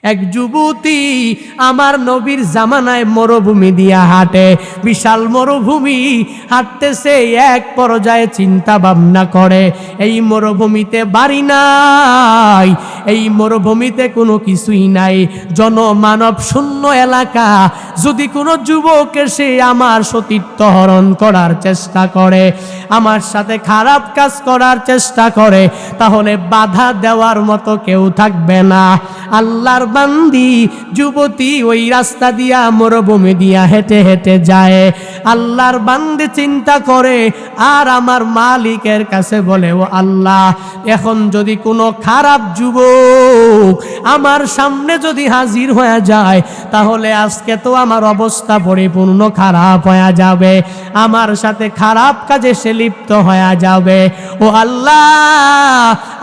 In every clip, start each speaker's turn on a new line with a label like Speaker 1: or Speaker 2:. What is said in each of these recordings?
Speaker 1: এক যুবতী আমার নবীর জামানায় মরুভূমি দিয়া হাঁটে, বিশাল মরুভূমি হাঁটতেছে। এক পর্যায়ে চিন্তা ভাবনা করে, এই মরুভূমিতে বাড়ি নাই, এই মরুভূমিতে কোনো কিছুই নাই, জনমানব শূন্য এলাকা। যদি কোনো যুবক এসে আমার সতীত্ব হরণ করার চেষ্টা করে, আমার সাথে খারাপ কাজ করার চেষ্টা করে, তাহলে বাধা দেওয়ার মতো কেউ থাকবে না। আল্লাহর বান্দি যুবতী ওই রাস্তা দিয়া মরুভূমি দিয়া হেঁটে হেঁটে যায়। আল্লাহর বান্দি চিন্তা করে আর আমার মালিকের কাছে বলে, ও আল্লাহ, এখন যদি কোনো খারাপ যুবক আমার সামনে যদি হাজির হয়ে যায়, তাহলে আজকে তো আমার অবস্থা পরিপূর্ণ খারাপ হয়ে যাবে, আমার সাথে খারাপ কাজে সে লিপ্ত হয়ে যাবে। ও আল্লাহ,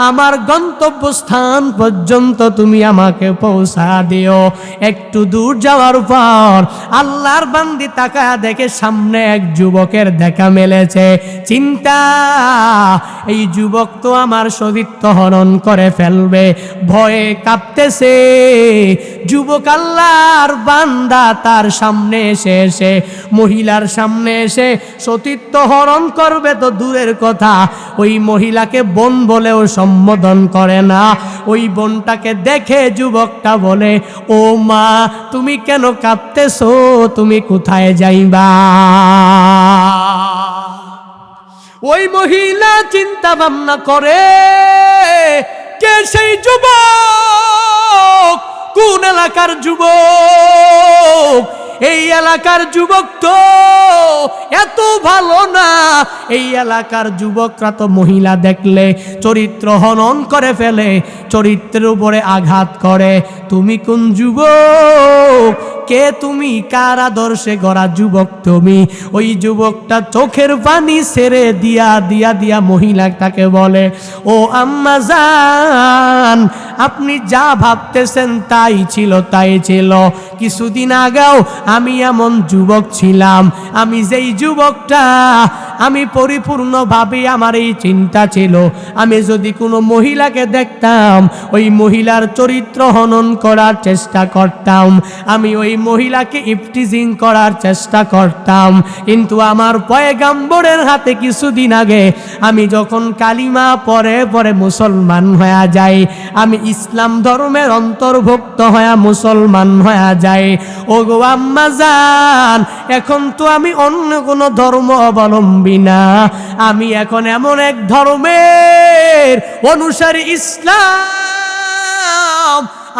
Speaker 1: আমার গন্তব্যস্থান পর্যন্ত তুমি আমাকে পৌঁছা দিও। একটু দূর যাওয়ার পর আল্লাহর বান্দি তাকায়া দেখে সামনে এক যুবকের দেখা মেলেছে। চিন্তা, এই যুবক তো আমার সতীত্ব হরণ করে ফেলবে, ভয়ে কাঁপতেছে। যুবক আল্লাহর বান্দা তার সামনে এসে মহিলার সামনে এসে সতীত্ব হরণ করবে তো দূরের কথা, ওই মহিলাকে বোন বলেও সম্বোধন করে না। ওই বোনটাকে দেখে যুবকটা বলে, ও মা, তুমি কেন কাঁপতেছো? তুমি কোথায় যাইবা? ওই মহিলা চিন্তা ভাবনা করে, কে সেই যুবক? কোন এলাকার যুবক? এই এলাকার যুবক তো এত ভালো না। এই এলাকার যুবকরা তো মহিলা দেখলে চরিত্র হনন করে ফেলে, চরিত্রের উপরে আঘাত করে। তুমি কোন যুবক? কে তুমি? কার আদর্শে গড়া যুবক তুমি? ওই যুবকটা চোখের পানি ছেড়ে দিয়া দিয়া দিয়া মহিলাটাকে বলে, ও আম্মা জান, আপনি যা ভাবতেছেন তাই ছিল, তাই ছিল। কিছুদিন আগেও আমি এমন যুবক ছিলাম। আমি যেই যুবকটা, আমি পরিপূর্ণভাবে আমার এই চিন্তা ছিল, আমি যদি কোনো মহিলাকে দেখতাম, ওই মহিলার চরিত্র হনন করার চেষ্টা করতাম, আমি ওই মহিলাকে ইফটিজিং করার চেষ্টা করতাম। কিন্তু আমার পয়গাম্বরের হাতে কিছুদিন আগে আমি যখন কালিমা পরে পরে মুসলমান হয়ে যাই, আমি ইসলাম ধর্মের অন্তর্ভুক্ত হয়ে মুসলমান হয়ে যাই। ও গো আম্মা জান, এখন তো আমি অন্য কোনো ধর্ম অবলম্বী না, আমি এখন এমন এক ধর্মের অনুসারী, ইসলাম।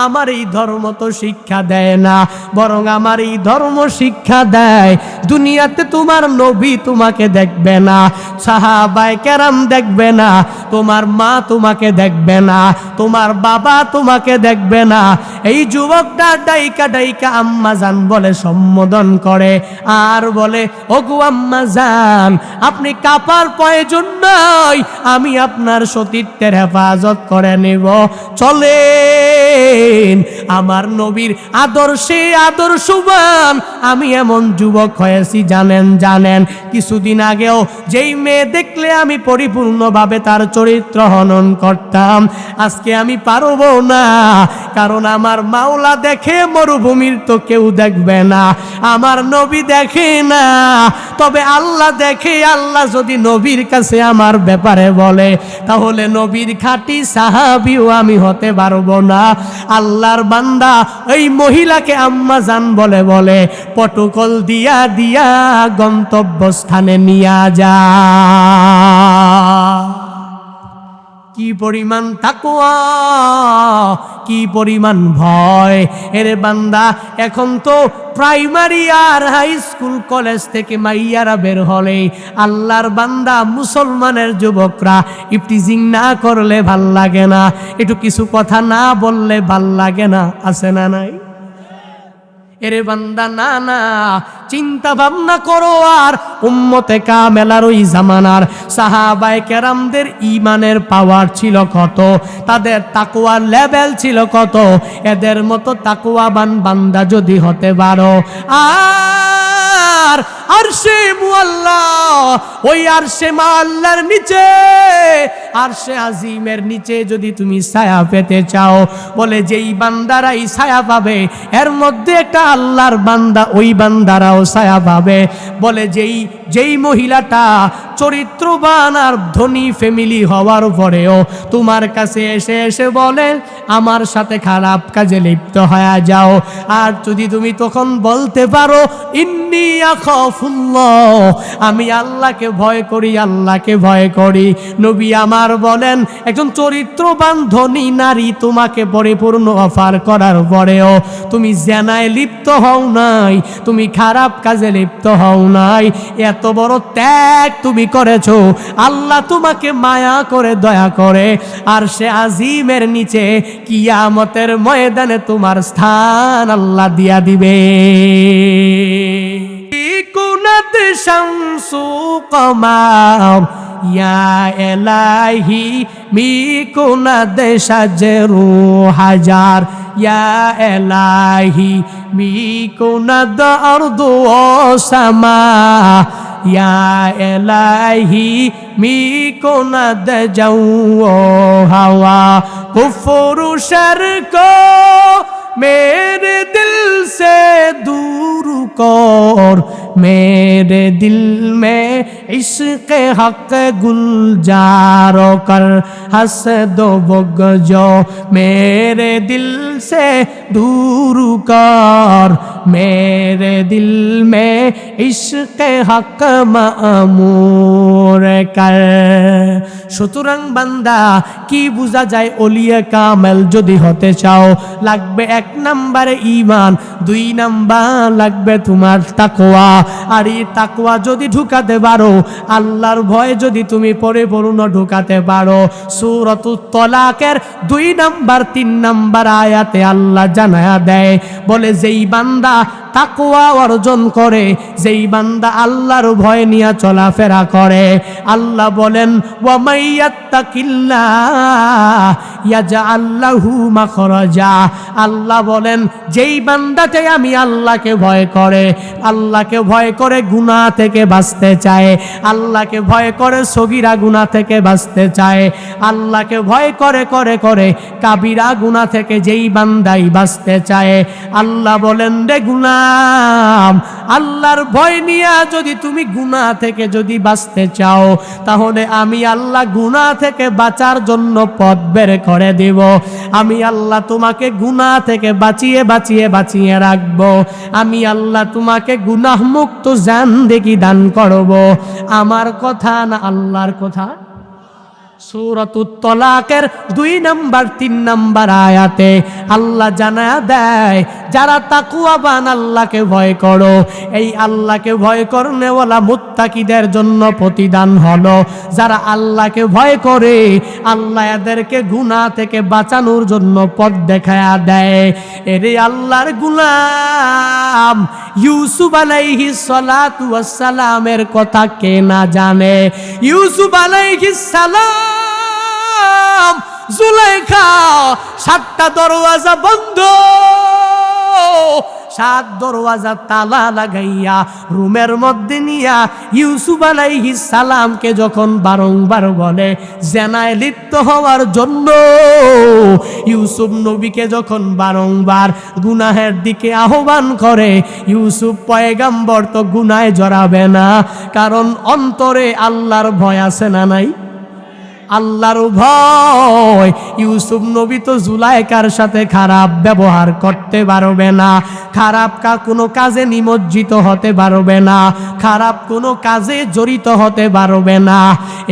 Speaker 1: আমার এই ধর্ম তো শিক্ষা দেয় না, বরং আমার এই ধর্ম শিক্ষা দেয় দুনিয়াতে তোমার নবী তোমাকে দেখবে না, সাহাবায়ে কেরাম দেখবে না, তোমার মা তোমাকে দেখবে না, তোমার বাবা তোমাকে দেখবে না। এই যুবকটা ডাইকা ডাইকা আম্মা জান বলে সম্বোধন করে আর বলে, ওগো আম্মা জান, আপনি কাপার প্রয়োজন নাই, আমি আপনার সতীত্বের হেফাজত করে নেব। চলেন, আমার নবীর আদর্শে আদর্শবান আমি এমন যুবক হয়েছি জানেন। কিছুদিন আগেও যেই মেয়ে দেখলে আমি পরিপূর্ণভাবে তার চরিত্র হনন করতাম, আজকে আমি পারবো না, কারণ আমার মাওলা দেখে, মরুভূমির তো কেউ দেখবে না, আমার নবী দেখে না, তবে আল্লাহ দেখে। আল্লাহ যদি নবীর কাছে আমার ব্যাপারে বলে, তাহলে নবীর খাঁটি সাহাবীও আমি হতে পারবো না। আল্লাহর বান্দা এই মহিলাকে আম্মা জান বলে বলে পটকল দিয়া দিয়া গন্তব্যস্থানে নিয়ে যা। কি পরিমাণ তাকওয়া, কি পরিমাণ ভয়! এর বান্দা, এখন তো প্রাইমারি আর হাই স্কুল কলেজ থেকে মাইয়ারা বের হলে আল্লাহর বান্দা মুসলমানের যুবকরা ইফটিজিং না করলে ভাল লাগে না, একটু কিছু কথা না বললে ভাল লাগে না, আছে না নাই? এরে বান্দা, না না, চিন্তা ভাবনা করো। আর উম্মতে কামেলার ওই জামানার সাহাবায়ে কেরামদের ঈমানের পাওয়ার ছিল কত, তাদের তাকওয়ার লেভেল ছিল কত। এদের মতো তাকওয়াবান বান্দা যদি হতে পারো, আর আরশে মুআল্লা, ওই আরশে মুআল্লার নিচে আরশে আজিমের নিচে যদি তুমি ছায়া পেতে চাও, বলে যেই বান্দারাই ছায়া পাবে এর মধ্যে একটা আল্লাহর বান্দা, ওই বান্দারাও ছায়া পাবে। বলে যেই মহিলাটা চরিত্রবান আর ধনী ফ্যামিলি হওয়ার পরেও তোমার কাছে এসে এসে বলে আমার সাথে খারাপ কাজে লিপ্ত হয়ে যাও, আর যদি তুমি তখন বলতে পারো ইন্নী আখাফুল্লাহ, আমি আল্লাহকে ভয় করি, আল্লাহকে ভয় করি। নবী আমার বলেন একজন চরিত্রবান ধনী নারী তোমাকে পরিপূর্ণ অফার করার পরেও তুমি জেনায় লিপ্ত হও নাই, তুমি খারাপ কাজে লিপ্ত হও নাই, এত বড় ত্যাগ তুমি করেছো, আল্লাহ তোমাকে মায়া করে দয়া করে আর সে আজিমের নিচে কিয়ামতের ময়দানে তোমার স্থান আল্লাহ দিয়া দিবে। কুনাত শামসু কমার ইয়া এলাহি মিকুনাদ শাজরু হাজার, ইয়া এলাহি মিকুনাদ আরদু সামা, ইয়া এলাহি মিকুনাদ জাও হাওয়া, কুফরু শরকো मेरे दिल से दूर कर, मेरे दिल में इश्क हक गुलजार कर, हसद बगजो मेरे दिल से दूर कर, मेरे दिल में इश्क हक मामूर कर। সুতরাং বান্দা কি বোঝা যায়, ওলিয়া কামেল যদি হতে চাও লাগবে 1 নম্বরে ঈমান, 2 নাম্বার লাগবে তোমার তাকওয়া। আর এই তাকওয়া যদি ঢুকাতে পারো, আল্লাহর ভয় যদি তুমি পরিপূর্ণ ঢুকাতে পারো, সূরাতুত তালাকের 2 নাম্বার 3 নাম্বার আয়াতে আল্লাহ জানায়া দেয়, বলে যেই বান্দা তাকওয়া অর্জন করে, যেই বান্দা আল্লাহর ভয় নিয়ে চলাফেরা করে, আল্লাহ বলেন ওয়া মাইয়াত্তাকিল্লাহ ইয়াজআল লাহু মাখরাজা, আল্লাহ বলেন যেই বান্দাতে আমি আল্লাহকে ভয় করে, আল্লাহকে ভয় করে গুনাহ থেকে বাঁচতে চায়, আল্লাহকে ভয় করে সগীরা গুনাহ থেকে বাঁচতে চায়, আল্লাহকে ভয় করে করে করে কাবিরা গুনাহ থেকে যেই বান্দাই বাঁচতে চায়, আল্লাহ বলেন রে গুনাম, আল্লাহর ভয় নিয়ে যদি তুমি গুনাহ থেকে যদি বাঁচতে চাও, তাহলে আমি আল্লাহ গুনাহ থেকে বাঁচার জন্য পথ বের করে দেব। আমি আল্লাহ তোমাকে গুনাহ থেকে বাঁচিয়ে বাঁচিয়ে বাঁচিয়ে রাখবো। আমি আল্লাহ তোমাকে গুনাহ মুক্ত জিন্দেগি দান করব। আমার কথা না আল্লাহর কথা? সূরাতুত তালাকের 2 নাম্বার 3 নাম্বার আয়াতে আল্লাহ জানায়া দেয়, যারা তাকওয়াবান আল্লাহকে ভয় করো, এই আল্লাহকে ভয় করনেওয়ালা মুত্তাকিদের জন্য প্রতিদান হলো, যারা আল্লাহকে ভয় করে আল্লাহ এদেরকে গুনাহ থেকে বাঁচানোর জন্য পথ দেখায়া দেয়। এরে আল্লাহর গোলাম ইউসুফ আলাইহিস সালাতু ওয়াস সালামের কথা কে না জানে? ইউসুফ আলাইহিস সালাম জুলাইখা 7টা দরওয়াজা বন্ধ, 7 দরওয়াজা তালা লাগাইয়া রুমের মধ্যে নিয়া ইউসুফ আলাইহিস সালামকে যখন বারংবার বলে জেনায় লিপ্ত হওয়ার জন্য, ইউসুফ নবীকে যখন বারংবার গুনাহের দিকে আহ্বান করে, ইউসুফ পয়গাম্বর তো গুনাহে জড়াবে না, কারণ অন্তরে আল্লাহর ভয় আছে না নাই? আল্লাহর ভয়। ইউসুফ নবী তো জুলাইকার সাথে খারাপ ব্যবহার করতে পারবে না, খারাপ কোনো কাজে নিমজ্জিত হতে পারবে না, খারাপ কোনো কাজে জড়িত হতে পারবে না।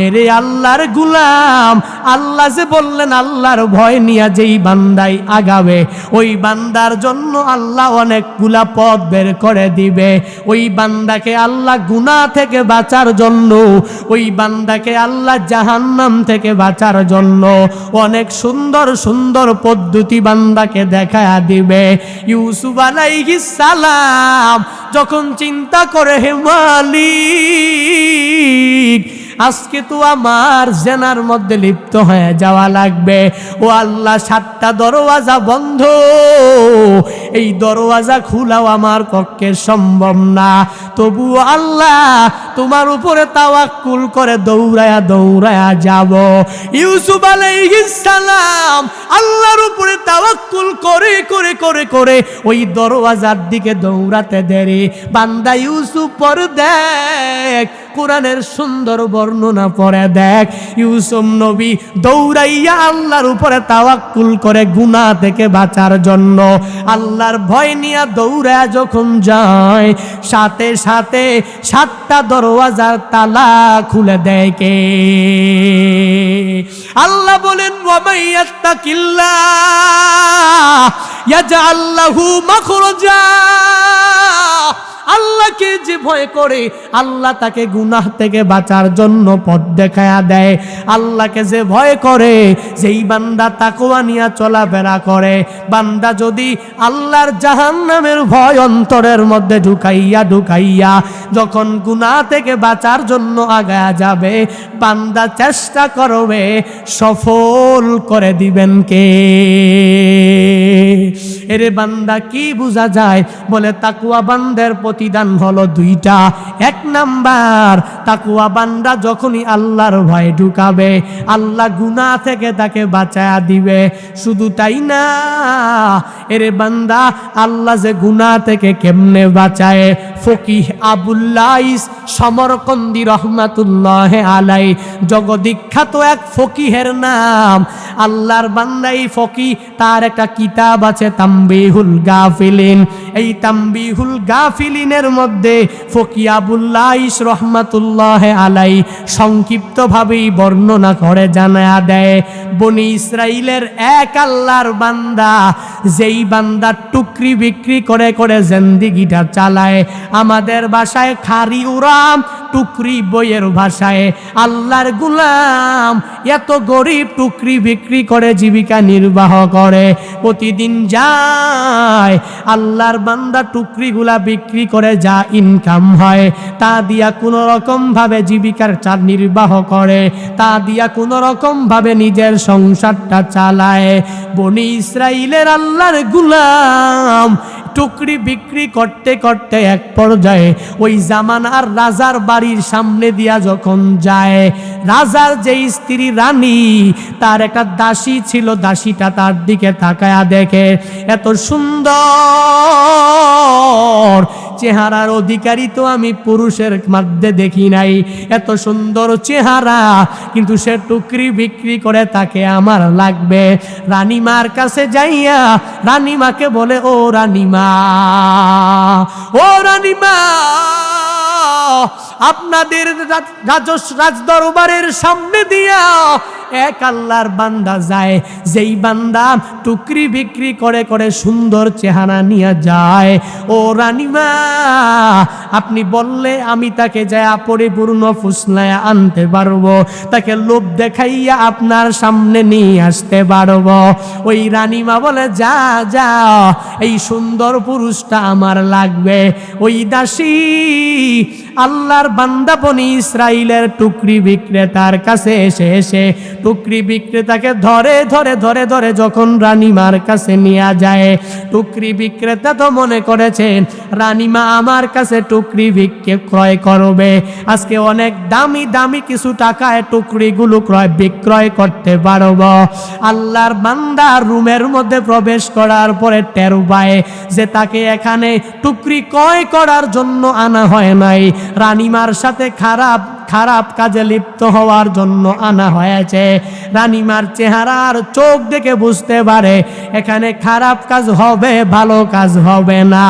Speaker 1: এরে আল্লাহর গোলাম, আল্লাহ যে বললেন আল্লাহর ভয় নিয়ে যেই বান্দাই আগাবে, ওই বান্দার জন্য আল্লাহ অনেকগুলা পথ বের করে দিবে। ওই বান্দাকে আল্লাহ গুনাহ থেকে বাঁচার জন্য, ওই বান্দাকে আল্লাহ জাহান্নাম থেকে বাঁচার জন্য অনেক সুন্দর সুন্দর পদ্ধতি বান্দাকে দেখায়া দিবে। ইউসুফ আলাইহিস সালাম যখন চিন্তা করে, হে মালিক, আজকে তো আমার জেনার মধ্যে লিপ্ত হয়ে যাওয়া লাগবে। ও আল্লাহ, 7টা দরওয়াজা বন্ধ, এই দরওয়াজা খোলাও আমার পক্ষে সম্ভব না, তবুও আল্লাহ তোমার উপরে তাওয়াক্কুল করে দৌড়ায়া দৌড়ায়া যাব। ইউসুফ আলাইহিস সালাম আল্লাহর উপরে তাওয়াক্কুল করে করে করে করে ওই দরওয়াজার দিকে দৌড়াতে দেরি। বান্দা ইউসুফ পর দেখ, কোরআনের সুন্দর বর্ণনা পড়ে দেখ, ইউসুফ নবী দৌড়াইয়া আল্লাহর উপরে তাওয়াক্কুল করে গুনাহ থেকে বাঁচার জন্য আল্লাহর ভয় নিয়ে দৌড়ায় যখন যায়, সাথে সাথে 7টা দরওয়াজার তালা খুলে দেয় কে? আল্লাহ বলেন ওয়া মাইয়াত্তাকিল্লাহ ইয়াজআল লাহু মাখরাজা। আল্লাহকে যে ভয় করে আল্লাহ তাকে গুনাহ থেকে বাঁচার জন্য পথ দেখায়া দেয়। আল্লাহকে যে ভয় করে, যেই বান্দা তাকওয়া নিয়ে চলাফেরা করে, বান্দা যদি আল্লাহর জাহান্নামের ভয় অন্তরের মধ্যে ঢুকাইয়া ঢুকাইয়া যখন গুনাহ থেকে বাঁচার জন্য আগায়া যাবে, বান্দা চেষ্টা করবে সফল করে দিবেন কে? এরে বান্দা কি বোঝা যায়? বলে তাকওয়া বান্দার প্রতিদান হলো 2টা। 1 নাম্বার, তাকওয়া বান্দা যখনই আল্লাহর ভয় ঢুকাবে, আল্লাহ গুনাহ থেকে তাকে বাঁচায়া দিবে। শুধু তাই না, এরে বান্দা আল্লাহ যে গুনাহ থেকে কেমনে বাঁচায়, ফকিহ আবুল লাইস সমরকন্দি রহমাতুল্লাহ আলাই, জগবিখ্যাত এক ফকিহের নাম। আল্লাহর বান্দা এই ফকিহ, তার একটা কিতাব আছে তাম্বিহুল গাফিলিন। এই তাম্বিহুল গাফিলিনের মধ্যে ফকিহ আবুল লাইস রহমাতুল্লাহ আলাই সংক্ষিপ্তভাবেই বর্ণনা করে জানায়া দেয়, বনি ইসরাইলের এক আল্লাহর বান্দা, যেই বান্দা টুকরি বিক্রি করে করে জিন্দেগিটা চালায়, আমাদের ভাষায় খারি উরাম, টুকরি বইয়ের ভাষায় আল্লাহর গোলাম, এত গরিব টুকরি বিক্রি করে জীবিকা নির্বাহ করে। প্রতিদিন যায় আল্লাহর বান্দা টুকরিগুলা বিক্রি করে যা ইনকাম হয় তা দিয়া কোনো রকম ভাবে জীবিকার নির্বাহ করে, তা দিয়া কোনো রকম ভাবে নিজের সংসারটা চালায়। বনি ইসরাইলের আল্লাহর গোলাম টুকরি বিক্রি করতে করতে এক পর্যায়ে ওই জামানার রাজার বাড়ির সামনে দিয়া যখন যায়, রাজার যে স্ত্রী রানী, তার একটা দাসী ছিল, দাসীটা তার দিকে তাকায়া দেখে এত সুন্দর চেহারার অধিকারী তো আমি পুরুষের মধ্যে দেখি নাই, এত সুন্দর চেহারা, কিন্তু সে টুকরি বিক্রি করে, তাকে আমার লাগবে। রানীমার কাছে যাইয়া রানীমাকে বলে, ও রানীমা, ও রানীমা, আপনাদের রাজ দরবারের সামনে দিয়া এক আল্লাহর বান্দা যায়, যেই বান্দা টুকরি বিক্রি করে করে সুন্দর চেহারা নিয়ে যায়। ও রানীমা, আপনি বললে আমি তাকে যায় পরিপূর্ণ ফুসলায় আনতে পারবো, তাকে লোভ দেখাইয়া আপনার সামনে নিয়ে আসতে পারবো। ওই রানীমা বলে, যা যা, এই সুন্দর পুরুষটা আমার লাগবে। ওই দাসী আল্লাহর বান্দা বনি ইসরাইলের টুকরি বিক্রেতার কাছে এসে টুকরি বিক্রেতাকে ধরে ধরে ধরে ধরে যখন রানীমার কাছে নিয়ে যায়, টুকরি বিক্রেতা তো মনে করেছেন রানীমা আমার কাছে টুকরি ক্রয় করবে, আজকে অনেক দামি দামি কিছু টাকায় টুকরিগুলো বিক্রয় করতে পারব। আল্লাহর বান্দা রুমের মধ্যে প্রবেশ করার পরে টের পায় যে তাকে এখানে টুকরি ক্রয় করার জন্য আনা হয় নাই, রানীমার সাথে খারাপ খারাপ কাজে লিপ্ত হওয়ার জন্য আনা হয়েছে। রানীমার চেহারার চোখ দেখে বুঝতে পারে এখানে খারাপ কাজ হবে, ভালো কাজ হবে না।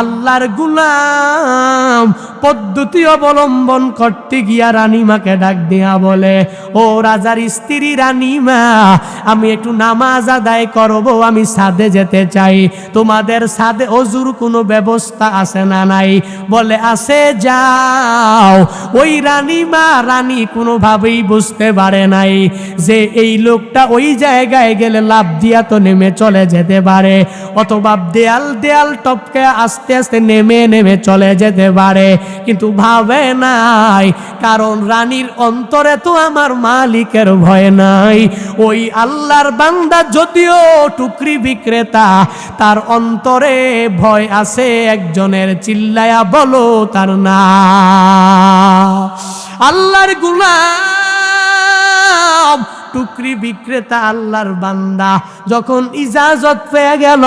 Speaker 1: আল্লাহর গোলাম পদ্ধতি অবলম্বন করতে গিয়া রানীমাকে ডাক দিয়া বলে, ও রাজার স্ত্রী রানীমা, আমি একটু নামাজ আদায় করব, আমি ছাদে যেতে চাই, তোমাদের ছাদে অজুর কোনো ব্যবস্থা আছে না নাই? বলে আছে, যাও। ওই রানী রানী কোনোভাবেই বুঝতে পারে নাই যে এই লোকটা ওই জায়গায় গেলে লাফ দিয়া তো নেমে চলে যেতে পারে, অথবা দেয়াল টপকে আস্তে আস্তে নেমে চলে যেতে পারে, কিন্তু ভাবে নাই কারণ রানীর অন্তরে তো আমার মালিকের ভয় নাই। ওই আল্লাহর বান্দা যদিও টুকরি বিক্রেতা, তার অন্তরে ভয় আছে একজনের, চিল্লায়া বলো তার নাম। আল্লাহর গোলাম টুকরি বিক্রেতা আল্লাহর বান্দা যখন ইজাজত পেয়ে গেল,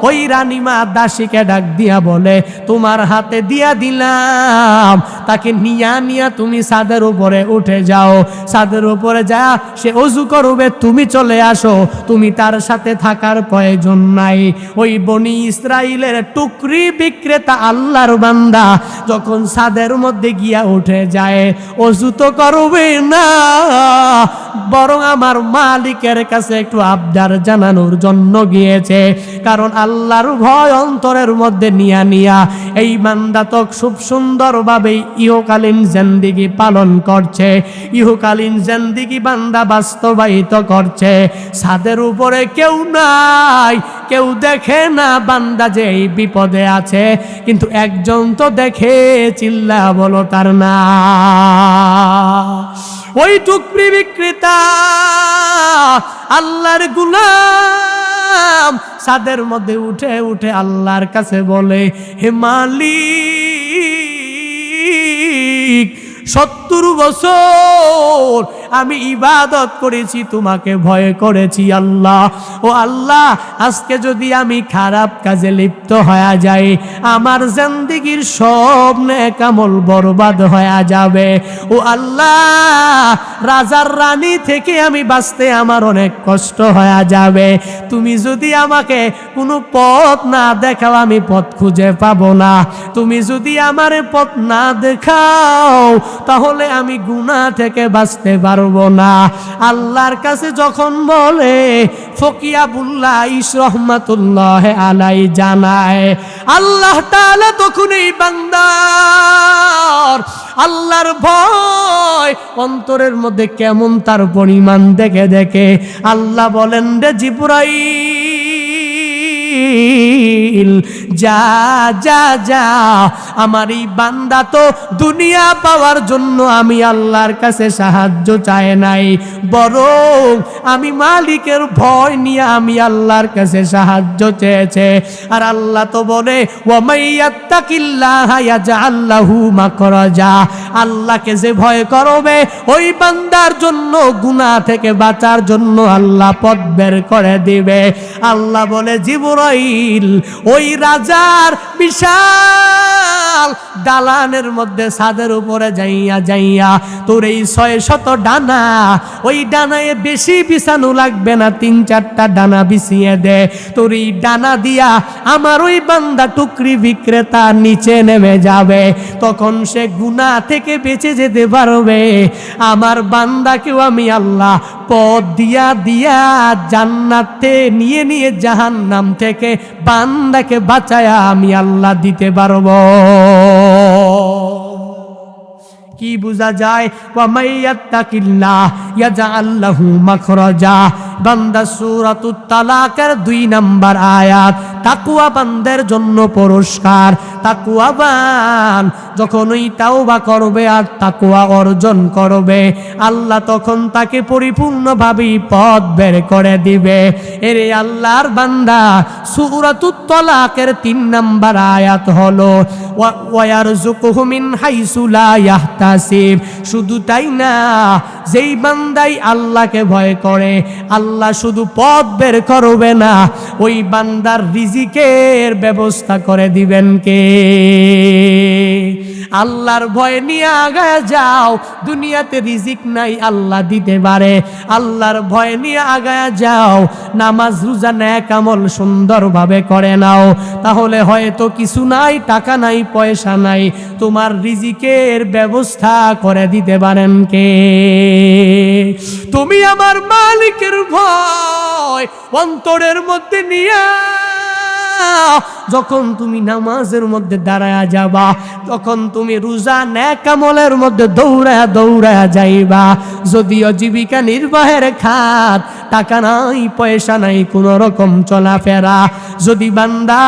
Speaker 1: ওই রানীমা দাসীকে ডাক দিয়া বলে, তোমার হাতে দিয়া দিলাম, তাকে নিয়া তুমি ছাদের উপরে উঠে যাও, ছাদের উপরে যা সে ওযু করবে, তুমি চলে আসো, তুমি তার সাথে থাকার প্রয়োজন নাই। ওই বনি ইসরাইলের টুকরি বিক্রেতা আল্লাহর বান্দা যখন ছাদের মধ্যে গিয়া উঠে যায়, ওযু তো করবে না, বরং আমার মালিকের কাছে একটু আবদার জানানোর জন্য গিয়েছে। কারণ আল্লাহর ভয় অন্তরের মধ্যে নিয়া এই বান্দা তো খুব সুন্দরভাবে ইহকালীন জিন্দেগি পালন করছে, ইহকালীন জিন্দেগি বান্দা বাস্তবায়িত করছে। ছাদের উপরে কেউ নাই, কেউ দেখে না বান্দা যে এই বিপদে আছে, কিন্তু একজন তো দেখে, চিল্লা বলো তার না। ওই টুকরি বিক্রেতা আল্লাহর গোলাম ছাদের মধ্যে উঠে আল্লাহর কাছে বলে, হে মালিক, 70 বছর আমি ইবাদত করেছি, তোমাকে ভয় করেছি আল্লাহ। ও আল্লাহ, আজকে যদি আমি খারাপ কাজে লিপ্ত হয়ে যাই, আমার জিন্দেগির সব নেক আমল বরবাদ হয়ে যাবে। ও আল্লাহ, রাজার রানী থেকে আমি বাঁচতে আমার অনেক কষ্ট হয়ে যাবে। তুমি যদি আমাকে কোনো পথ না দেখাও, আমি পথ খুঁজে পাবো না। তুমি যদি আমার পথ না দেখাও, তাহলে আমি গুনাহ থেকে বাঁচতে পারবো না। আল্লাহর কাছে যখন বলে, ফকিয়াবুল্লাহ ইস রহমাতুল্লাহ আলাই জানায়, আল্লাহ তাআলা তখন এই বান্দার আল্লাহর ভয় অন্তরের মধ্যে কেমন তার পরিমাণ দেখে আল্লাহ বলেন, রে জিবরাইল, যা যা যা, আমার এই বান্দা তো দুনিয়া পাওয়ার জন্য আমি আল্লাহর কাছে সাহায্য চায় নাই, বরং আমি মালিকের ভয় নিয়ে আমি আল্লাহর কাছে সাহায্য চেয়েছে। আর আল্লাহ তো বলে, ওয়া মাইয়াত্তাকিল্লাহা ইয়াজআল লাহু মাখরাজা, আল্লাহকে যে ভয় করবে ওই বান্দার জন্য গুনাহ থেকে বাঁচার জন্য আল্লাহ পথ বের করে দিবে। আল্লাহ বলে, জিবরাইল, ওই রাজার বিশাল দালানের মধ্যে ছাদের উপরে যাইয়া তোর এই 600 ডানা, ওই ডানায় বেশি বিছানো লাগবে না, 3-4টা ডানা বিছিয়ে দে। তোর এই ডানা দিয়া আমার ওই বান্দা টুকরি বিক্রেতা নিচে নেমে যাবে, তখন সে গুনাহ থেকে বেঁচে যেতে পারবে। আমার বান্দাকেও আমি আল্লাহ পথ দিয়া জান্নাতে নিয়ে জাহান্নাম থেকে বান্দাকে বাঁচায়া আমি আল্লাহ দিতে পারবো। কি বোঝা যায়? ওয়া মাইয়াত্তাকিল্লাহ ইয়াজআল লাহু মাখরাজা। বান্দা সূরাতুত তালাকের 2 নম্বর আয়াত। তাকওয়া বান্দার জন্য পুরস্কার। তাকওয়াবান যখন ওই তাওবা করবে আর তাকওয়া অর্জন করবে, আল্লাহ তখন তাকে পরিপূর্ণভাবে পথ বের করে দিবে। এরে আল্লাহর বান্দা, সূরাতুত তালাকের 3 নম্বর আয়াত হলো ওয়া ইয়ারযুকুহু মিন হাইসু লা ইয়াহতাসিব। শুধু তাই না, যেই বান্দাই আল্লাহকে ভয় করে, আল্লাহ শুধু পথ বের করবে না, ওই বান্দার রিজিকের ব্যবস্থা করে দিবেন কে? আল্লাহর ভয় নিয়ে আগায় যাও, দুনিয়াতে রিজিক নাই, আল্লাহ দিতে পারে। আল্লাহর ভয় নিয়ে আগায় যাও, নামাজ রোজা নেক আমল সুন্দরভাবে করে নাও, তাহলে হয়তো কিছু নাই, টাকা নাই, পয়সা নাই, তোমার রিজিকের ব্যবস্থা করে দিতে পারেন কে? তুমি আমার মালিকের ভয় অন্তরের মধ্যে নিয়ে যখন তুমি নামাজের মধ্যে দাঁড়ায়া যাবা, যখন তুমি রোজা নেক আমলের মধ্যে দৌড়ায়া দৌড়ায়া যাইবা, যদিও জীবিকা নির্বাহের খাত, টাকা নাই পয়সা নাই কোনো রকম চলাফেরা, যদি বান্দা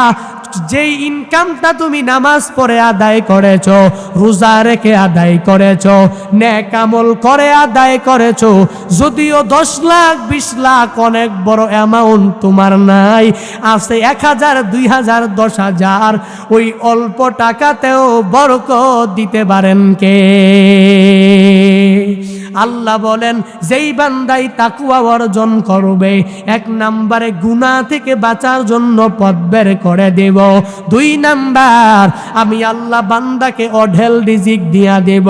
Speaker 1: যেই ইনকামটা তুমি নামাজ পড়ে আদায় করেছো, রোজা রেখে আদায় করেছো, নেক আমল করে আদায় করেছো, যদিও 10 লাখ 20 লাখ অনেক বড় অ্যামাউন্ট তোমার নাই, আছে 1000 2000 10,000, ওই অল্প টাকাতেও বরকত দিতে পারেন কে? আল্লাহ বলেন যেই বান্দাই তাকওয়া অর্জন করবে, 1 নম্বরে গুনাহ থেকে বাঁচার জন্য পথ বের করে দেব, 2 নাম্বার আমি আল্লাহ বান্দাকে অঢেল রিজিক দিয়া দেব।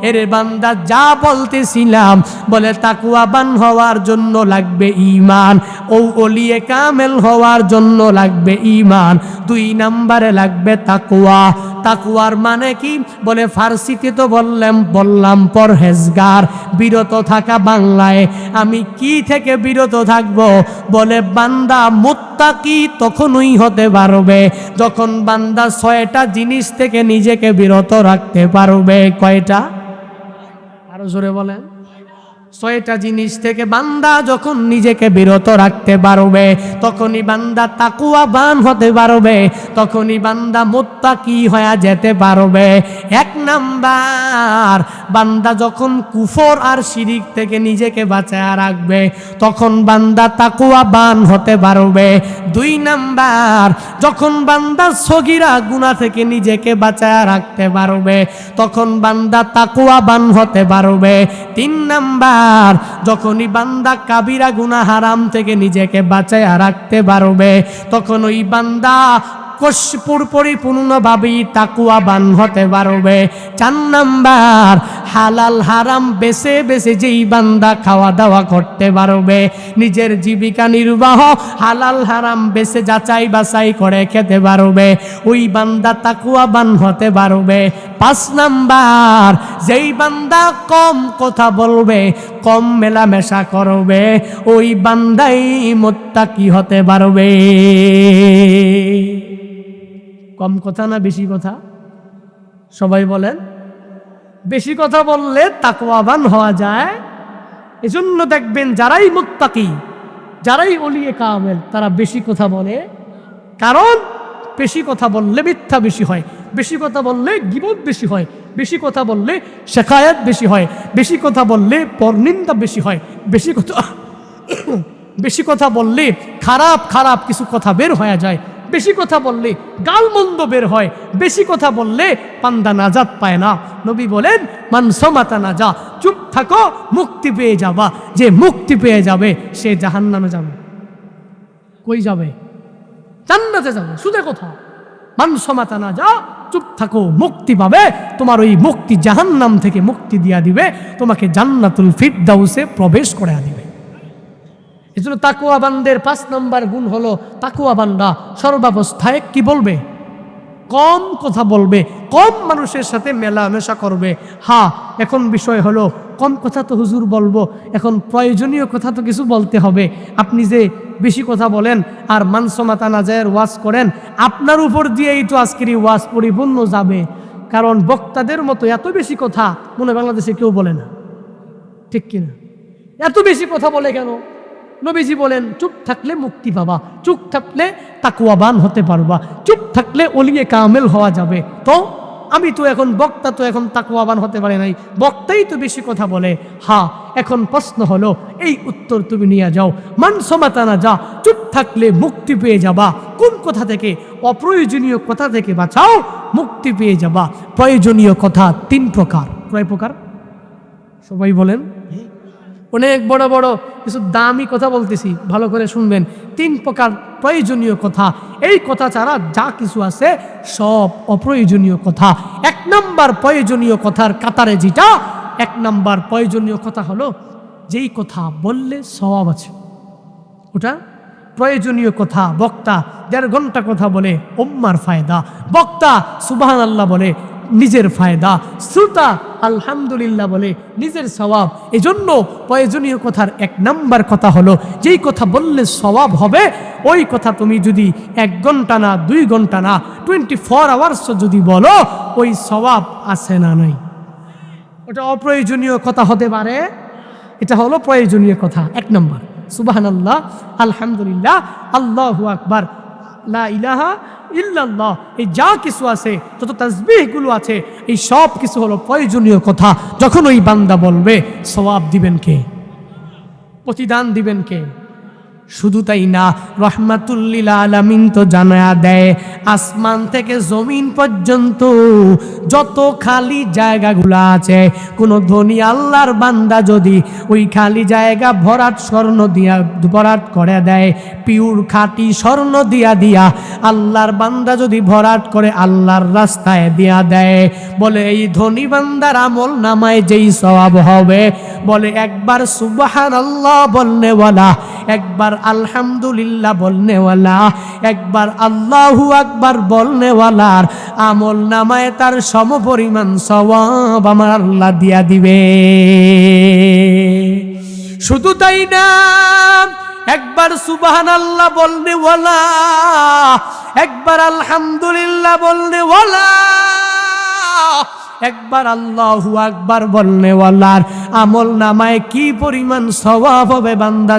Speaker 1: এর বান্দা যা বলতেছিলাম, বলে তাকওয়াবান হওয়ার জন্য লাগবে ঈমান, ও ওলিয়ে কামেল হওয়ার জন্য লাগবে ঈমান, 2 নম্বরে লাগবে তাকওয়া। তাকওয়ার মানে কি? বলে ফার্সিতে তো বললাম পরহেজগার, বিরত থাকা। বাংলায় আমি কি থেকে বিরত থাকব? বলে বান্দা মুত্তাকি তখনই হতে পারবে যখন বান্দা 6টা জিনিস থেকে নিজেকে বিরত রাখতে পারবে। কয়টা? আরো জোরে বলেন। 6টা জিনিস থেকে বান্দা যখন নিজেকে বিরত রাখতে পারবে, তখনই বান্দা তাকওয়াবান হতে পারবে, তখনই বান্দা মুত্তাকি হয়ে যেতে পারবে। 1 নাম্বার, বান্দা যখন কুফর আর শিরিক থেকে নিজেকে বাঁচায় রাখবে, তখন বান্দা তাকওয়াবান হতে পারবে। 2 নাম্বার, যখন বান্দা সগীরা গুনাহ থেকে নিজেকে বাঁচায় রাখতে পারবে, তখন বান্দা তাকওয়াবান হতে পারবে। 3 নাম্বার, যখনই বান্দা কাবিরা গুনাহ হারাম থেকে নিজেকে বাঁচায় রাখতে পারবে, তখন ওই বান্দা পরিপূর্ণভাবে তাকওয়াবান হতে পারবে। 4 নাম্বার, হালাল হারাম বেছে বেছে যেই বান্দা খাওয়া দাওয়া করতে পারবে, নিজের জীবিকা নির্বাহ হালাল হারাম বেছে যাচাই বাছাই করে খেতে পারবে, ওই বান্দা তাকওয়াবান হতে পারবে। 5 নাম্বার, যেই বান্দা কম কথা বলবে, কম মেলামেশা করবে, ওই বান্দাই মুত্তাকি হতে পারবে। কম কথা না বেশি কথা? সবাই বলেন। বেশি কথা বললে তাকওয়াবান হওয়া যায়। এজন্য দেখবেন যারাই মুত্তাকি, যারাই ওলিয়ে কামেল, তারা বেশি কথা বলে। কারণ বেশি কথা বললে মিথ্যা বেশি হয়, বেশি কথা বললে গীবত বেশি হয়, বেশি কথা বললে শেখায়াত বেশি হয়, বেশি কথা বললে পরনিন্দা বেশি হয়, বেশি কথা বললে খারাপ খারাপ কিছু কথা বের হয়ে যায়, বেশি কথা বললে গালমন্দ বের হয়, বেশি কথা বললে বান্দা নাজাত পায় না। নবী বলেন মান সামাতা নাজা, চুপ থাকো মুক্তি পেয়ে যাবা। যে মুক্তি পেয়ে যাবে সে জাহান্নামে যাবে। কই যাবে? জান্নাতে যাবে। সুদে কথা। মান সামাতা নাজা, চুপ থাকো মুক্তি পাবে। তোমার ওই মুক্তি জাহান্নাম থেকে মুক্তি দিয়া দিবে, তোমাকে জান্নাতুল ফিরদাউসে প্রবেশ করে দিবে। এজন্য তাকওয়া বান্দার 5 নম্বর গুণ হলো তাকওয়া বান্দা সর্বাবস্থায় কি বলবে? কম কথা বলবে, কম মানুষের সাথে মেলামেশা করবে। হ্যাঁ, এখন বিষয় হলো কম কথা তো হুজুর বলবো, এখন প্রয়োজনীয় কথা তো কিছু বলতে হবে। আপনি যে বেশি কথা বলেন আর মানসমাতা নাজায়ের ওয়াজ করেন, আপনার উপর দিয়েই তো আজকের এই ওয়াজ পরিপূর্ণ যাবে। কারণ বক্তাদের মতো এত বেশি কথা মনে বাংলাদেশে কেউ বলে না, ঠিক কিনা? এত বেশি কথা বলে কেন? নবীজি বলেন চুপ থাকলে মুক্তি পাবা, চুপ থাকলে তাকওয়াবান হতে পারবা, চুপ থাকলে ওলিয়ে কামেল হওয়া যাবে। তো আমি তো এখন বক্তা, তো এখন তাকওয়াবান হতে পারে নাই, বক্তাই তো বেশি কথা বলে। হ্যাঁ, এখন প্রশ্ন হলো এই উত্তর তুমি নিয়ে যাও। মান সামাতা নাজা, চুপ থাকলে মুক্তি পেয়ে যাবা। কোন কথা থেকে? অপ্রয়োজনীয় কথা থেকে বাঁচাও, মুক্তি পেয়ে যাবা। প্রয়োজনীয় কথা 3 প্রকার। কয় প্রকার? সবাই বলেন। অনেক বড় বড় কিছু দামি কথা বলতেছি, ভালো করে শুনবেন। 3 প্রকার প্রয়োজনীয় কথা। এই কথা ছাড়া যা কিছু আছে সব অপ্রয়োজনীয় কথা। 1 নম্বর প্রয়োজনীয় কথার কাতারে যেটা, 1 নম্বর প্রয়োজনীয় কথা হলো যেই কথা বললে সওয়াব আছে, ওটা প্রয়োজনীয় কথা। বক্তা 1.5 ঘন্টা কথা বলে উম্মার ফায়দা, বক্তা সুবহানাল্লাহ বলে নিজের ফায়দা, শ্রোতা আলহামদুলিল্লাহ বলে নিজের সওয়াব। এজন্য প্রয়োজনীয় কথার 1 নাম্বার কথা হলো, যেই কথা বললে সওয়াব হবে ওই কথা তুমি যদি 1 ঘন্টা না 2 ঘন্টা না 24 আওয়ার্স যদি বলো, ওই সওয়াব আছে না নাই? ওটা অপ্রয়োজনীয় কথা হতে পারে, এটা হলো প্রয়োজনীয় কথা 1 নাম্বার। সুবহানাল্লাহ, আলহামদুলিল্লাহ, আল্লাহু আকবার, লা ইলাহা ইল্লাল্লাহ, এই যা কিছু আছে, যত তাসবিহগুলো আছে, এই সব কিছু হলো প্রয়োজনীয় কথা। যখন ওই বান্দা বলবে, সওয়াব দিবেন কে? প্রতিদান দিবেন কে? শুধু তাই না, রহমাতুল লিল আলামিন তো জানায়া দেয়, আসমান থেকে জমিন পর্যন্ত যত খালি জায়গাগুলো আছে, কোন ধনী আল্লাহর বান্দা যদি ওই খালি জায়গা ভরাট স্বর্ণ দিয়া ভরাট করে দেয়, পিওর খাঁটি স্বর্ণ দিয়া আল্লাহর বান্দা যদি ভরাট করে আল্লাহর রাস্তায় দিয়া দেয়, বলে এই ধনী বান্দার আমল নামায় যেই সওয়াব হবে, বলে একবার সুবহানাল্লাহ বলনেওয়ালা, একবার আলহামদুলিল্লাহ বলনেওয়ালা, একবার আল্লাহু আকবার বলনেওয়ালার আমল নামায় তার সমপরিমাণ সওয়াব আমার আল্লাহ দিয়া দিবে। শুধু তাই না, একবার সুবহানাল্লাহ বলনেওয়ালা, একবার আলহামদুলিল্লাহ বলনেওয়ালা, একবার আল্লাহু আকবার বলনেওয়ালার আমল নামায় কি পরিমাণ সওয়াব হবে বান্দা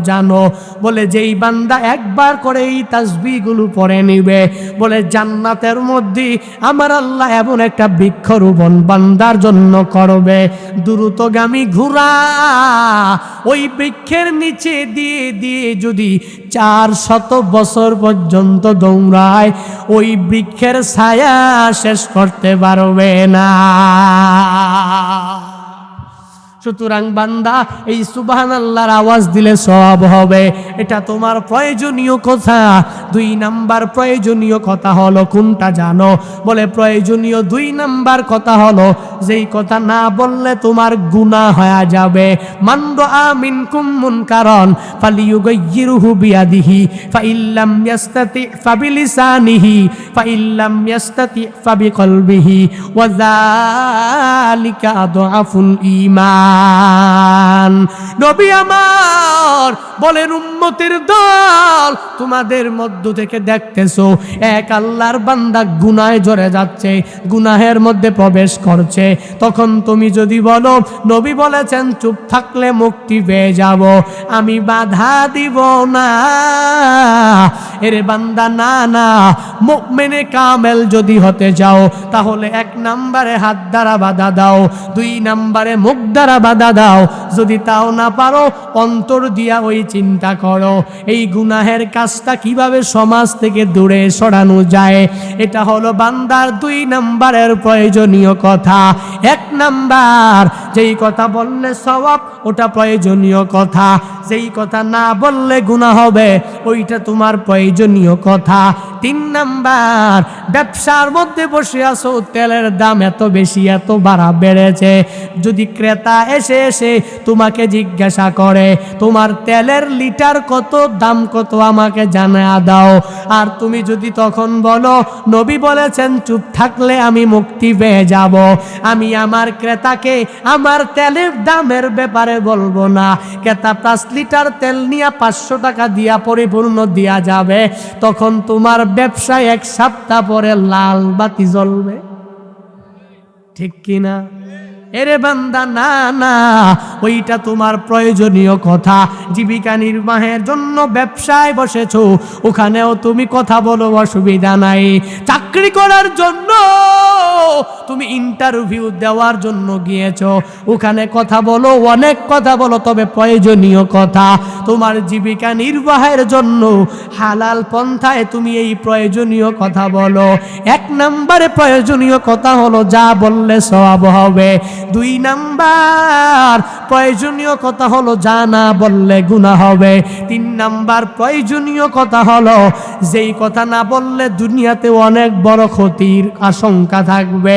Speaker 1: জানো? বলে যেই বান্দা একবার করে এই তাসবিহগুলো পড়ে নিবে, বলে জান্নাতের মধ্যে আমার আল্লাহ এমন একটা বৃক্ষরোপণ বান্দার জন্য করবে, দ্রুতগামী ঘোড়া ওই বৃক্ষের নিচে দিয়ে যদি 400 বছর পর্যন্ত দৌড়ায়, ওই বৃক্ষের ছায়া শেষ করতে পারবে না। সুতরাং বান্দা এই সুবহানাল্লাহর আওয়াজ দিলে সওয়াব হবে, এটা তোমার প্রয়োজনীয় কথা। 2 নাম্বার প্রয়োজনীয় কথা হলো কোনটা জানো? বলে প্রয়োজনীয় 2 নাম্বার কথা হলো, যেই কথা না বললে তোমার গুনাহ হয়ে যাবে। মান রাআ মিনকুম মুনকারান ফালিয়ুগাইয়িরহু বিয়াদিহি ফাইল্লাম ইয়াস্তাতি ফাবিলিসানিহি ফাইল্লাম ইয়াস্তাতি ফাবিকলবিহি ওয়া যালিকা আদআফুল ঈমান। নবী আমার বলেন, উম্মতের দল, তোমাদের মধ্য থেকে দেখতেছো এক আল্লাহর বান্দা গুনাহে জড়ে যাচ্ছে, গুনাহের মধ্যে প্রবেশ করছে, তখন তুমি যদি বলো নবী বলেছেন চুপ থাকলে মুক্তি পেয়ে যাব, আমি বাধা দিব না, এরে বান্দা না, মুমিনে কামেল যদি হতে যাও তাহলে 1 নম্বরে হাত দ্বারা বাধা দাও, 2 নম্বরে মুখ দ্বারা বাধা দাও, যদি তাও না পারো অন্তর দিয়া ওই চিন্তা করো এই গুনাহের কাজটা কিভাবে সমাজ থেকে দূরে সরানো যায়। এটা হলো বান্দার 2 নম্বরের প্রয়োজনীয় কথা। 1 নাম্বার যেই কথা বললে সওয়াব, ওটা প্রয়োজনীয় কথা, যেই কথা না বললে গুনাহ হবে, ওইটা তোমার প্রয়োজনীয় কথা। 3 নাম্বার, ব্যবসার মধ্যে বসে আছো, তেলের দাম এত বেশি, এত বাড়া বেড়েছে, যদি ক্রেতা এসে তোমাকে জিজ্ঞাসা করে তোমার তেলের লিটার কত, দাম কত, আমাকে জানা দাও, আর তুমি যদি তখন বলো নবী বলেছেন চুপ থাকলে আমি মুক্তি পেয়ে যাব, আমি আমার ক্রেতাকে আমার তেলের দামের ব্যাপারে বলবো না, ক্রেতা 5 লিটার তেল নিয়ে 500 টাকা দিয়া পরিপূর্ণ দিয়া যাবে, তখন তোমার ব্যবসায় 1 সপ্তাহ পরে লাল বাতি জ্বলবে, ঠিক কিনা? এরে বান্দা না, ওইটা তোমার প্রয়োজনীয় কথা। জীবিকা নির্বাহের জন্য ব্যবসায় বসেছো, ওখানেও তুমি কথা বলো, অসুবিধা নাই। চাকরি করার জন্য তুমি ইন্টারভিউ দেওয়ার জন্য গিয়েছো, ওখানে কথা বলো, অনেক কথা বলো, তবে প্রয়োজনীয় কথা। তোমার জীবিকা নির্বাহের জন্য হালাল পন্থায় তুমি এই প্রয়োজনীয় কথা বলো। 1 নম্বরে প্রয়োজনীয় কথা হলো যা বললে সওয়াব হবে। 2 নাম্বার প্রয়োজনীয় কথা হলো যা না বললে গুনাহ হবে। 3 নাম্বার প্রয়োজনীয় কথা হলো যেই কথা না বললে দুনিয়াতে অনেক বড় ক্ষতির আশঙ্কা থাকবে।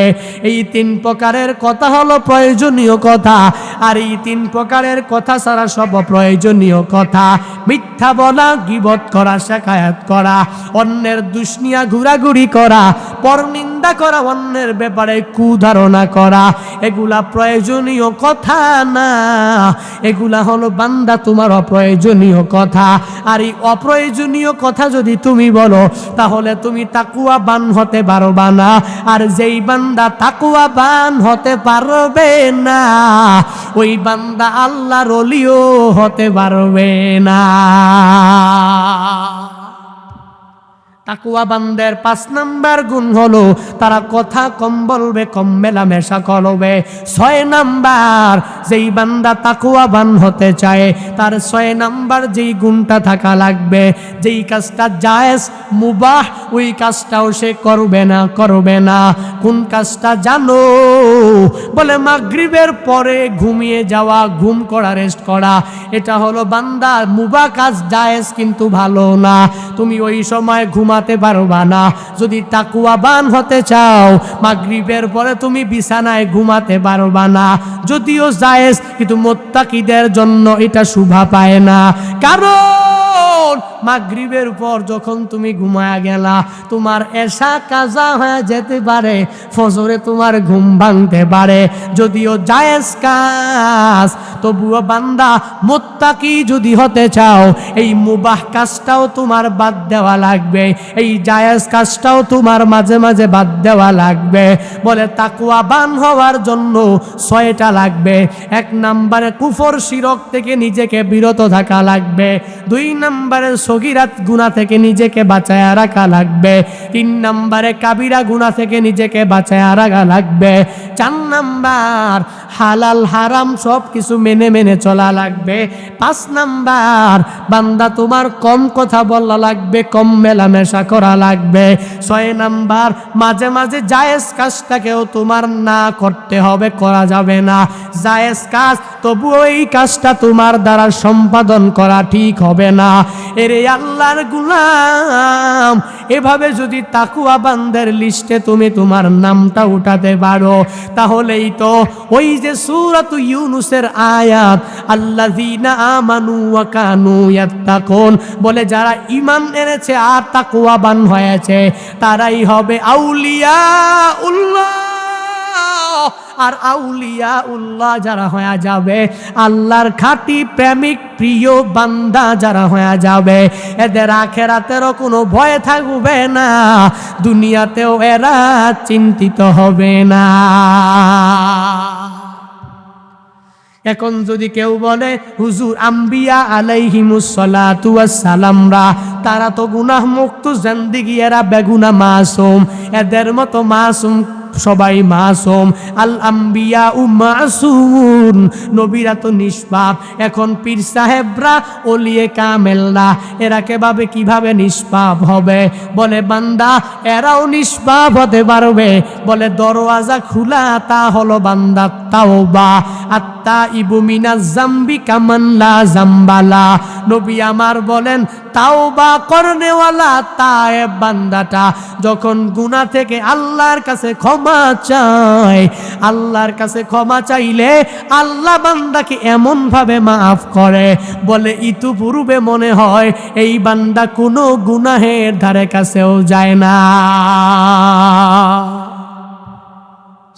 Speaker 1: এই 3 প্রকারের কথা হলো প্রয়োজনীয় কথা, আর এই 3 প্রকারের কথা ছাড়া সব প্রয়োজনীয় কথা। মিথ্যা বলা, গীবত করা, শিকায়াত করা, অন্যের দুশনিয়া ঘোরাঘুরি করা, পরনিন্দা করা, অন্যের ব্যাপারে কুধারণা করা, এগুলা প্রয়োজনীয় কথা না। এগুলা হলো বান্দা তোমার অপ্রয়োজনীয় কথা। আর এই অপ্রয়োজনীয় কথা যদি তুমি বলো, তাহলে তুমি তাকওয়াবান হতে পারবা না। আর যেই বান্দা তাকওয়াবান হতে পারবে না, ওই বান্দা আল্লাহর ওলিও হতে পারবে না। তাকওয়াবানদের 5 নাম্বার গুণ হলো তারা কথা কম বলবে, কম মেলামেশা করবে। 6 নাম্বার, যেই বান্দা তাকওয়াবান হতে চায় তার 6 নাম্বার যেই গুণটা থাকা লাগবে, যেই কাজটা জায়েজ মুবাহ ওই কাজটাও সে করবে না। কোন কাজটা জানো? বলে মাগরিবের পরে ঘুমিয়ে যাওয়া, ঘুম করা, রেস্ট করা, এটা হলো বান্দা মুবাহ কাজ, জায়েজ কিন্তু ভালো না। তুমি ওই সময় ঘুমাতে পারবা না। যদি তাকওয়াবান হতে চাও, মাগরিবের পরে তুমি বিছানায় ঘুমাতে পারবা না। যদিও জায়েজ, কিন্তু মুত্তাকিদের জন্য এটা শোভা পায় না। কারণ মাগরিবের পর যখন তুমি ঘুমায়া গেলা, তোমার এশা কাজা হয়ে যেতে পারে, ফজরে তোমার ঘুম ভাঙতে পারে। যদিও জায়েজ কাজ, তবুও বান্দা মুত্তাকি যদি হতে চাও, এই মুবাহ কাজটাও তোমার বাদ দেওয়া লাগবে, এই জায়েজ কাজটাও তোমার মাঝে মাঝে বাদ দেওয়া লাগবে। বলে তাকওয়াবান হওয়ার জন্য 6টা লাগবে। 1 নম্বরে কুফর শিরক থেকে নিজেকে বিরত থাকা লাগবে। 2 নম্বরে সগীরাত গুনাহ থেকে নিজেকে বাঁচায়া রাখা লাগবে। 3 নম্বরে কাবিরা গুনাহ থেকে নিজেকে বাঁচায়া রাখা লাগবে। 4 নাম্বার হালাল হারাম সব কিছু মেনে চলা লাগবে। 5 নাম্বার বান্দা তোমার কম কথা বলা লাগবে, কম মেলামেশা করা লাগবে। 6 নাম্বার মাঝে মাঝে জায়েজ কাজটাকেও তোমার না করতে হবে, করা যাবে না। জায়েজ কাজ তবুও এই কাজটা তোমার দ্বারা সম্পাদন করা ঠিক হবে না। এরে আল্লাহর গোলাম, এভাবে যদি তাকওয়াবানদের লিস্টে তুমি তোমার নামটা উঠাতে পারো, তাহলেই তো ওই যে সূরাত ইউনূসের আয়াত, আল্লাযীনা আমানু ওয়া কানু ইয়াত্তাকুন, বলে যারা ঈমান এনেছে আর তাকওয়াবান হয়েছে তারাই হবে আউলিয়াউল্লাহ। আর আউলিয়াউল্লাহ যারা হয়ে যাবে, আল্লাহর খাঁটি প্রেমিক প্রিয় বান্দা যারা হয়ে যাবে, এদের আখিরাতেরও কোনো ভয় থাকবে না, দুনিয়াতেও এরা চিন্তিত হবে না। এখন যদি কেউ বলে হুজুর আম্বিয়া আলাইহিমুস সালাতু ওয়াস সালামরা তারা তো গুনাহ মুক্ত জিন্দেগি, এরা বেগুনাহ মাসুম, এদের মতো মাসুম সবাই মাসুম। আল আম্বিয়া উ মাসুম, নবীরা তো নিষ্পাপ। এখন পীর সাহেবরা ওলিয়ে কামেলরা এরা কিভাবে নিষ্পাপ হবে? বলে বান্দা এরাও নিষ্পাপ হতে পারবে। বলে দরওয়াজা খোলা, তা হলো বান্দা তাওবা। আত্তাইবু মিনাজ জামবি কামান লা জামবালা। নবী আমার বলেন তাওবা করনেওয়ালা তায়েব বান্দাটা যখন গুনাহ থেকে আল্লাহর কাছে ক্ষমা চায়, আল্লাহর কাছে ক্ষমা চাইলে আল্লাহ বান্দাকে এমন ভাবে মাফ করে, বলে ইতিপূর্বে মনে হয় এই বান্দা কোনো গুনাহের ধারে কাছেও যায় না।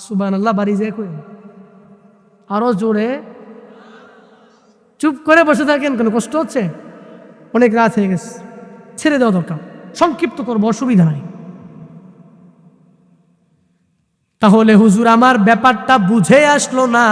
Speaker 1: সুবহানাল্লাহ। বাড়ি যায় কই? আরো জোরে। চুপ করে বসে থাকেন, কোনো কষ্ট হচ্ছে? অনেক রাত হয়ে গেছে, ছেড়ে দেওয়া দরকার। সংক্ষিপ্ত করবো, অসুবিধা নাই। তাহলে হুজুর আমার ব্যাপারটা বুঝে আসলো না।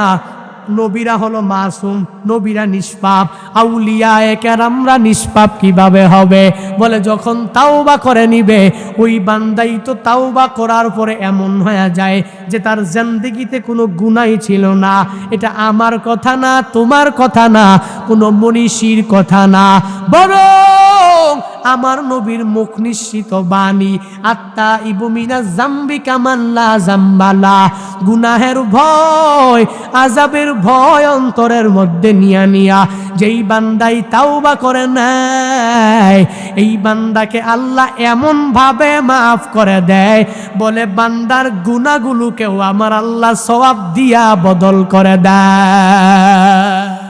Speaker 1: নবীরা হলো মাসুম, নবীরা নিষ্পাপ, আউলিয়ায়ে কেরামরা নিষ্পাপ কিভাবে হবে? বলে যখন তাওবা করে নিবে, ওই বান্দাই তো তাওবা করার পরে এমন হয়ে যায় যে তার জিন্দেগিতে কোনো গুনাহ ছিল না। এটা আমার কথা না, তোমার কথা না, কোনো মনীষীর কথা না, বরং আমার নবীর মুখ নিঃসৃত বাণী, আত্তাইবু মিনাজ জামবি কামান লা জামবালা। গুনাহের ভয়, আযাবের ভয় অন্তরের মধ্যে নিয়া যেই বান্দাই তাওবা করে নেয়, এই বান্দাকে আল্লাহ এমন ভাবে মাফ করে দেয়, বলে বান্দার গুনাহগুলোকেও আমার আল্লাহ সওয়াব দিয়া বদল করে দেয়।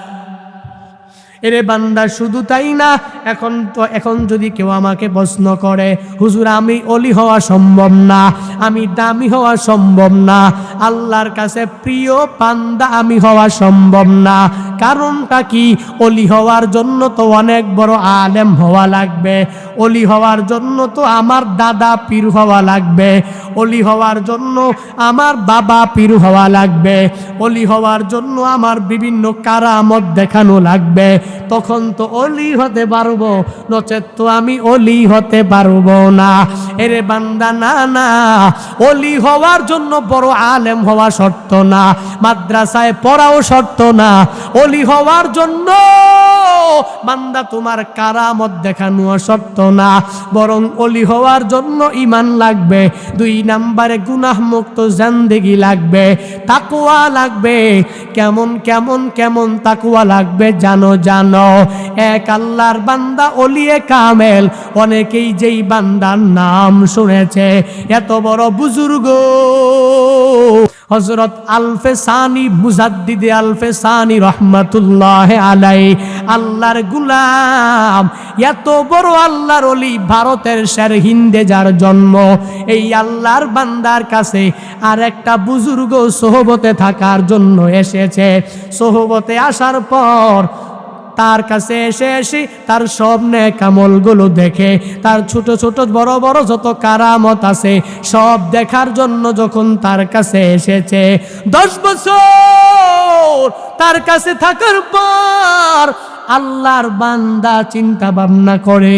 Speaker 1: এরে বান্দা শুধু তাই না, এখন যদি কেউ আমাকে প্রশ্ন করে, হুজুর আমি অলি হওয়া সম্ভব না, আমি দামি হওয়া সম্ভব না, আল্লাহর কাছে প্রিয় বান্দা আমি হওয়া সম্ভব না, কারণটা কি? অলি হওয়ার জন্য তো অনেক বড় আলেম হওয়া লাগবে, অলি হওয়ার জন্য তো আমার দাদা পীর হওয়া লাগবে, অলি হওয়ার জন্য আমার বাবা পীর হওয়া লাগবে, অলি হওয়ার জন্য আমার বিভিন্ন কারামত দেখানো লাগবে, তখন তো অলি হতে পারবো, নচেত তো আমি অলি হতে পারবো না। এরে বান্দা না না, অলি হওয়ার জন্য বড় আলেম হওয়া শর্ত না, মাদ্রাসায় পড়াও শর্ত না, অলি হওয়ার জন্য বান্দা তোমার কারামত দেখানো শর্ত না, বরং অলি হওয়ার জন্য ঈমান লাগবে, 2 নম্বরে গুনাহ মুক্ত জিন্দেগি লাগবে, তাকওয়া লাগবে। কেমন কেমন কেমন তাকওয়া লাগবে জানো? এক আল্লাহর বান্দা ওলিয়ে কামেল, অনেকেই যেই বান্দার নাম শুনেছে, এত বড় বুজুর্গ হযরত আলফে সানি মুজাদ্দিদে আলফে সানি রহমাতুল্লাহ আলাইহি, আল্লাহর গোলাম, এত বড় আল্লাহর ওলি, ভারতের হিন্দে যার জন্ম, এই আল্লাহর বান্দার কাছে আর একটা বুজুর্গ সোহবতে থাকার জন্য এসেছে। সোহবতে আসার পর তার কাছে এসে তার সব নেক আমলগুলো দেখে, তার ছোট ছোট বড় বড় যত কারামত আছে সব দেখার জন্য যখন তার কাছে এসেছে, 10 বছর তার কাছে থাকার পর আল্লাহর বান্দা চিন্তা ভাবনা করে,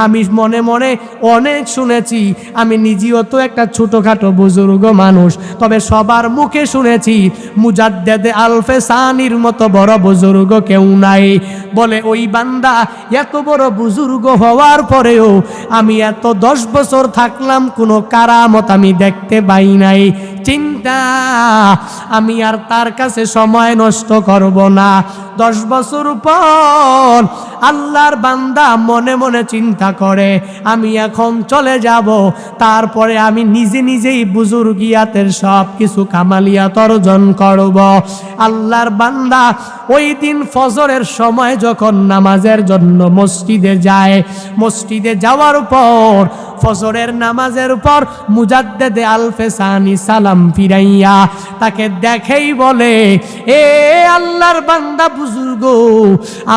Speaker 1: আমি মনে মনে অনেক শুনেছি, আমি নিজেও তো একটা ছোটখাটো বুজুর্গ মানুষ, তবে সবার মুখে শুনেছি মুজাদ্দেদে আলফে সানির মতো বড় বুজুর্গ কেউ নাই। বলে ওই বান্দা এত বড় বুজুর্গ হওয়ার পরেও আমি এত 10 বছর থাকলাম, কোনো কারামত আমি দেখতে পাই নাই। চিন্তা, আমি আর তার কাছে সময় নষ্ট করব না। 10 বছর পর আল্লাহর বান্দা মনে মনে চিন্তা করে, আমি এখন চলে যাব, তারপরে আমি নিজে নিজেই বুজুর্গিয়াতের সব কিছু কামালিয়াত অর্জন করব। আল্লাহর বান্দা ওই দিন ফজরের সময় যখন নামাজের জন্য মসজিদে যায়, মসজিদে যাওয়ার পর ফজরের নামাজের পর মুজাদ্দেদে আলফে সানি সালাম ফিরাইয়া তাকে দেখেই বলে, এ আল্লাহর বান্দা বুজুর্গ,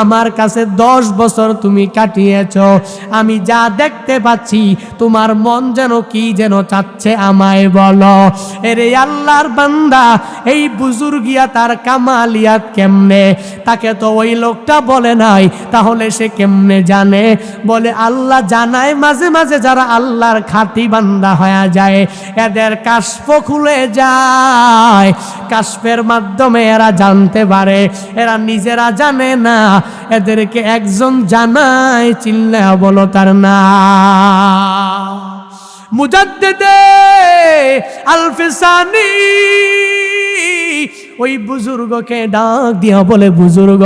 Speaker 1: আমার কাছে 10 বছর তুমি কাটিয়েছ, আমি যা দেখতে পাচ্ছি তোমার মন যেন কি যেন চাচ্ছে, আমায় বলো। এরে আল্লাহর বান্দা, এই বুজুর্গিয়া তার কামালিয়াত কেমনে? তাকে তো ওই লোকটা বলে নাই, তাহলে সে কেমনে জানে? বলে আল্লাহ জানায়, মাঝে মাঝে যারা আল্লাহর খাঁটি বান্দা হয়ে যায় এদের কাশফ খুলে যায়, কাশফের মাধ্যমে এরা জানতে পারে, এরা নিজেরা জানে না, এদেরকে একজন জানায়, চিল্লা বলো তার নাম মুজাদ্দেদে আলফে সানি। ওই বুজুর্গকে ডাক দিয়া বলে, বুজুর্গ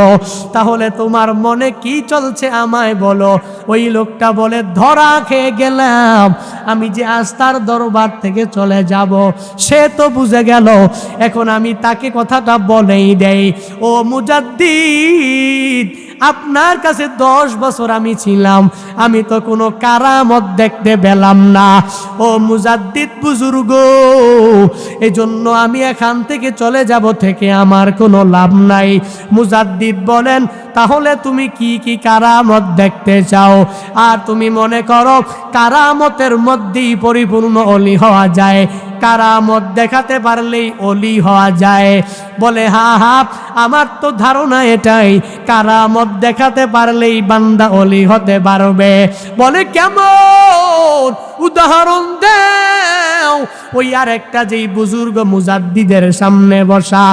Speaker 1: তাহলে তোমার মনে কি চলছে আমায় বলো। ওই লোকটা বলে, ধরা খেয়ে গেলাম, আমি যে আস্তার দরবার থেকে চলে যাব সে তো বুঝে গেল, এখন আমি তাকে কথাটা বলেই দেই, ও মুজাদ্দিদ, আপনার কাছে 10 বছর আমি ছিলাম, আমি তো কোনো কারামত দেখতে পেলাম না। ও মুজাদ্দিদ বুজুর্গ, এজন্য আমি এখান থেকে চলে যাব, থেকে আমার কোনো লাভ নাই। মুজাদ্দিদ বলেন, তাহলে তুমি কি কি কারামত দেখতে চাও? আর তুমি মনে করো কারামতের মধ্যেই পরিপূর্ণ অলি হওয়া যায়, কারামত দেখাতে পারলেই অলি হওয়া যায়? বলে হা হা, আমার তো ধারণা এটাই, কারামত দেখাতে পারলেই বান্দা অলি হতে পারবে। বলে কেমন? উদাহরণ দেও। ওই আর একটা যেই বুজুর্গ মুজাদ্দিদের সামনে বসা,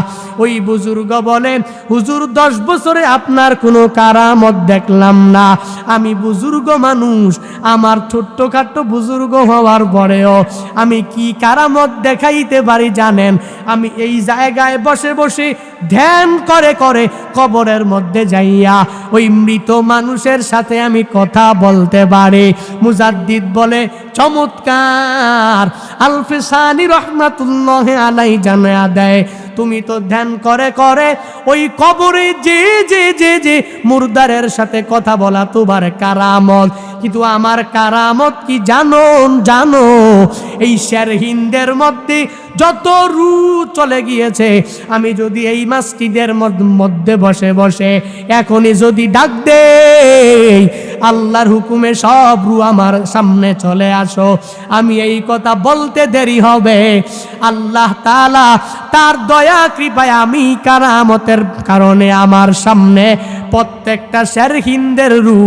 Speaker 1: ওই বুজুর্গ বলেন, হুজুর 10 বছরে আপনার কোনো কারামত দেখলাম না, আমি বুজুর্গ মানুষ, আমার ছোট্টখাট্ট বুজুর্গ হওয়ার পরেও আমি কি কারামত দেখাইতে পারি জানেন? আমি এই জায়গায় বসে বসে ধ্যান করে করে কবরের মধ্যে যাইয়া ওই মৃত মানুষের সাথে আমি কথা বলতে পারি। মুজাদ্দিদ বলে, চমৎকার। আলফে সানি রহমাতুল্লাহ আলাইহি জানা দেয়, তুমি তো ধ্যান করে করে ওই কবরে যে যে যে যে মুর্দারের সাথে কথা বলা তোমার কারামত, কিন্তু আমার কারামত কি জানো? জানো এই শেরহিন্দের মধ্যে যত রু চলে গিয়েছে, আমি যদি এই মসজিদের মধ্যে বসে বসে এখনই যদি ডাক দেই আল্লাহর হুকুমে সব রু আমার সামনে চলে আসো, আমি এই কথা বলতে দেরি হবে। আল্লাহ তাআলা তার দয়া কৃপায় আমি কারামতের কারণে আমার সামনে প্রত্যেকটা শেরহিন্দের রু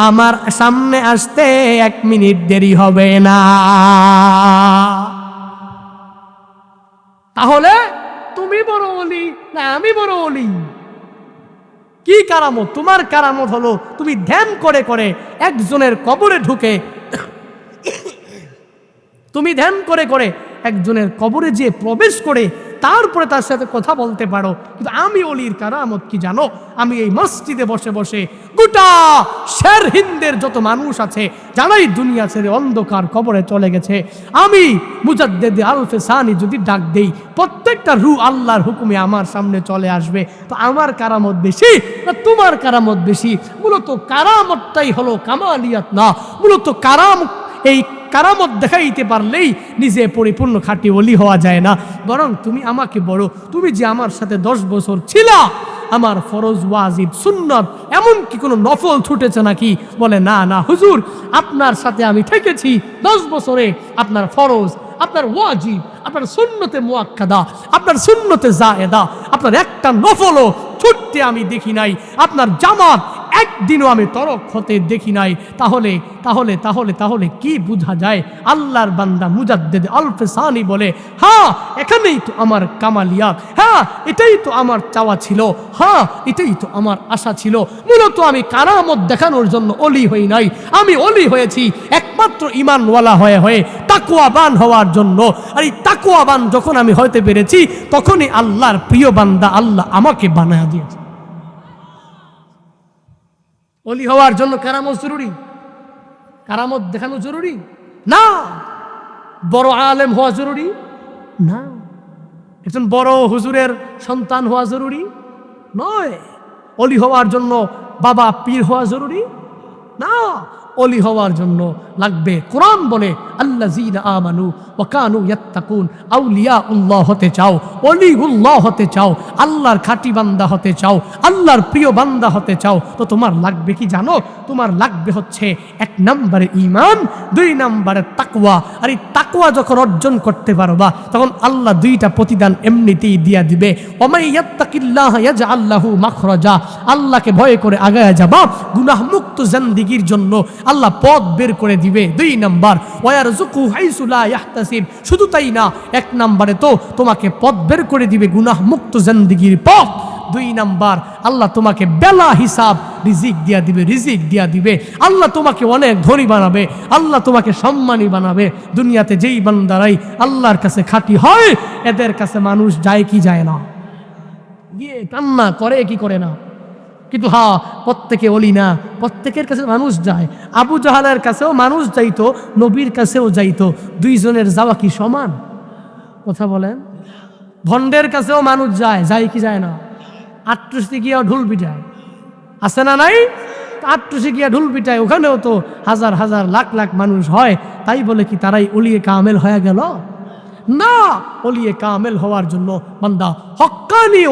Speaker 1: আমার সামনে আসতে 1 মিনিট দেরি হবে না। তাহলে তুমি বড় ওলি না আমি বড় ওলি? কি কারামত? তোমার কারামত হলো তুমি ধ্যান করে করে একজনের কবরে ঢুকে, তুমি ধ্যান করে করে একজনের কবরে যেয়ে প্রবেশ করে তারপরে তার সাথে কথা বলতে পারো। কিন্তু আমি ওলির কারামত কি জানো? আমি এই মসজিদে বসে বসে গোটা শেরহিন্দের যত মানুষ আছে যারাই দুনিয়া ছেড়ে অন্ধকার কবরে চলে গেছে, আমি মুজাদ্দেদ আলফে সানি যদি ডাক দেই প্রত্যেকটা রু আল্লাহর হুকুমে আমার সামনে চলে আসবে। তো আমার কারামত বেশি না তোমার কারামত বেশি? মূলত কারামতটাই হলো কামালিয়াত না, মূলত এই কারামত দেখাইতে পারলেই নিজে পরিপূর্ণ খাঁটি ওলি হওয়া যায় না। বরং তুমি আমাকে বড়, তুমি যে আমার সাথে 10 বছর ছিলা, আমার ফরজ ওয়াজিব সুন্নত এমনকি কোনো নফল ছুটেছে নাকি? বলে না না হুজুর, আপনার সাথে আমি থেকেছি 10 বছরে, আপনার ফরজ, আপনার ওয়াজিব, আপনার সুন্নতে মুআক্কাদা, আপনার সুন্নতে জায়েদা, আপনার একটা নফলও ছুটতে আমি দেখি নাই, আপনার জামাত একদিনও আমি তরক হতে দেখি নাই। তাহলে তাহলে তাহলে তাহলে কি বোঝা যায়? আল্লাহর বান্দা মুজাদ্দেদ আলফে সানি বলে, হ্যাঁ এখানেই তো আমার কামালিয়াত, হ্যাঁ এটাই তো আমার চাওয়া ছিল, হ্যাঁ এটাই তো আমার আশা ছিল। মূলত আমি কারামত দেখানোর জন্য অলি হই নাই, আমি অলি হয়েছি একমাত্র ঈমানওয়ালা হয়ে হয়ে তাকওয়াবান হওয়ার জন্য। আর এই তাকওয়াবান যখন আমি হইতে পেরেছি তখনই আল্লাহর প্রিয় বান্দা আল্লাহ আমাকে বানায়া দিয়েছে। অলি হওয়ার জন্য কারামত জরুরি? কারামত দেখানো জরুরি না। বড় আলেম হওয়া জরুরি না। একজন বড় হুজুরের সন্তান হওয়া জরুরি নয়। অলি হওয়ার জন্য বাবা পীর হওয়া জরুরি না। অলি হওয়ার জন্য লাগবে, কোরআন বলে আল্লাযীনা আমানু ওয়া কানু ইয়াত্তাকুন। আউলিয়াউল্লাহ হতে চাও, ওলিউল্লাহ হতে চাও, আল্লাহর খাঁটি বান্দা হতে চাও, আল্লাহর প্রিয় বান্দা হতে চাও, তো তোমার লাগবে কি জানো? তোমার লাগবে হচ্ছে 1 নম্বরে ঈমান, 2 নম্বরে তাকওয়া। আর এই তাকওয়া যখন অর্জন করতে পারবা তখন আল্লাহ 2টা প্রতিদান এমনিতেই দিয়া দিবে। ওমাই ইয়াত্তাকিল্লাহ ইয়াজআল লাহু মাখরাজা। আল্লাহকে ভয় করে আগায়া যাবা, গুনাহ মুক্ত জিন্দেগির জন্য আল্লাহ পথ বের করে দিবে। 2 নাম্বার ওয়ারযুকু হাইসু লা ইয়াহতাসিব। শুধু তাই না, 1 নম্বরে তো তোমাকে পথ বের করে দিবে গুনাহ মুক্ত জিন্দেগির পথ। 2 নাম্বার আল্লাহ তোমাকে বেলা হিসাব রিজিক দিয়া দিবে, রিজিক দিয়া দিবে। আল্লাহ তোমাকে অনেক ধনী বানাবে, আল্লাহ তোমাকে সম্মানী বানাবে। দুনিয়াতে যেই বান্দারাই আল্লাহর কাছে খাঁটি হয় এদের কাছে মানুষ যায় কি যায় না? গিয়ে কান্না করে কি করে না? কিন্তু হ্যাঁ, প্রত্যেকে ওলি না, প্রত্যেকের কাছে মানুষ যায়। আবু জাহালের কাছেও মানুষ যাইতো, নবীর কাছেও যাইতো। 2 জনের যাওয়া কি সমান? কথা বলেন। ভণ্ডের কাছেও মানুষ যায়, যায় কি যায় না? আট্টুসি গিয়া ঢুল পিটায়, আছে না নাই? আট্টুসি গিয়া ঢুল পিটায়, ওখানেও তো হাজার হাজার লাখ লাখ মানুষ হয়। তাই বলে কি তারাই ওলিয়ে কামেল হয়ে গেল? না। ওলিয়ে কামেল হওয়ার জন্য বান্দা হক্কানি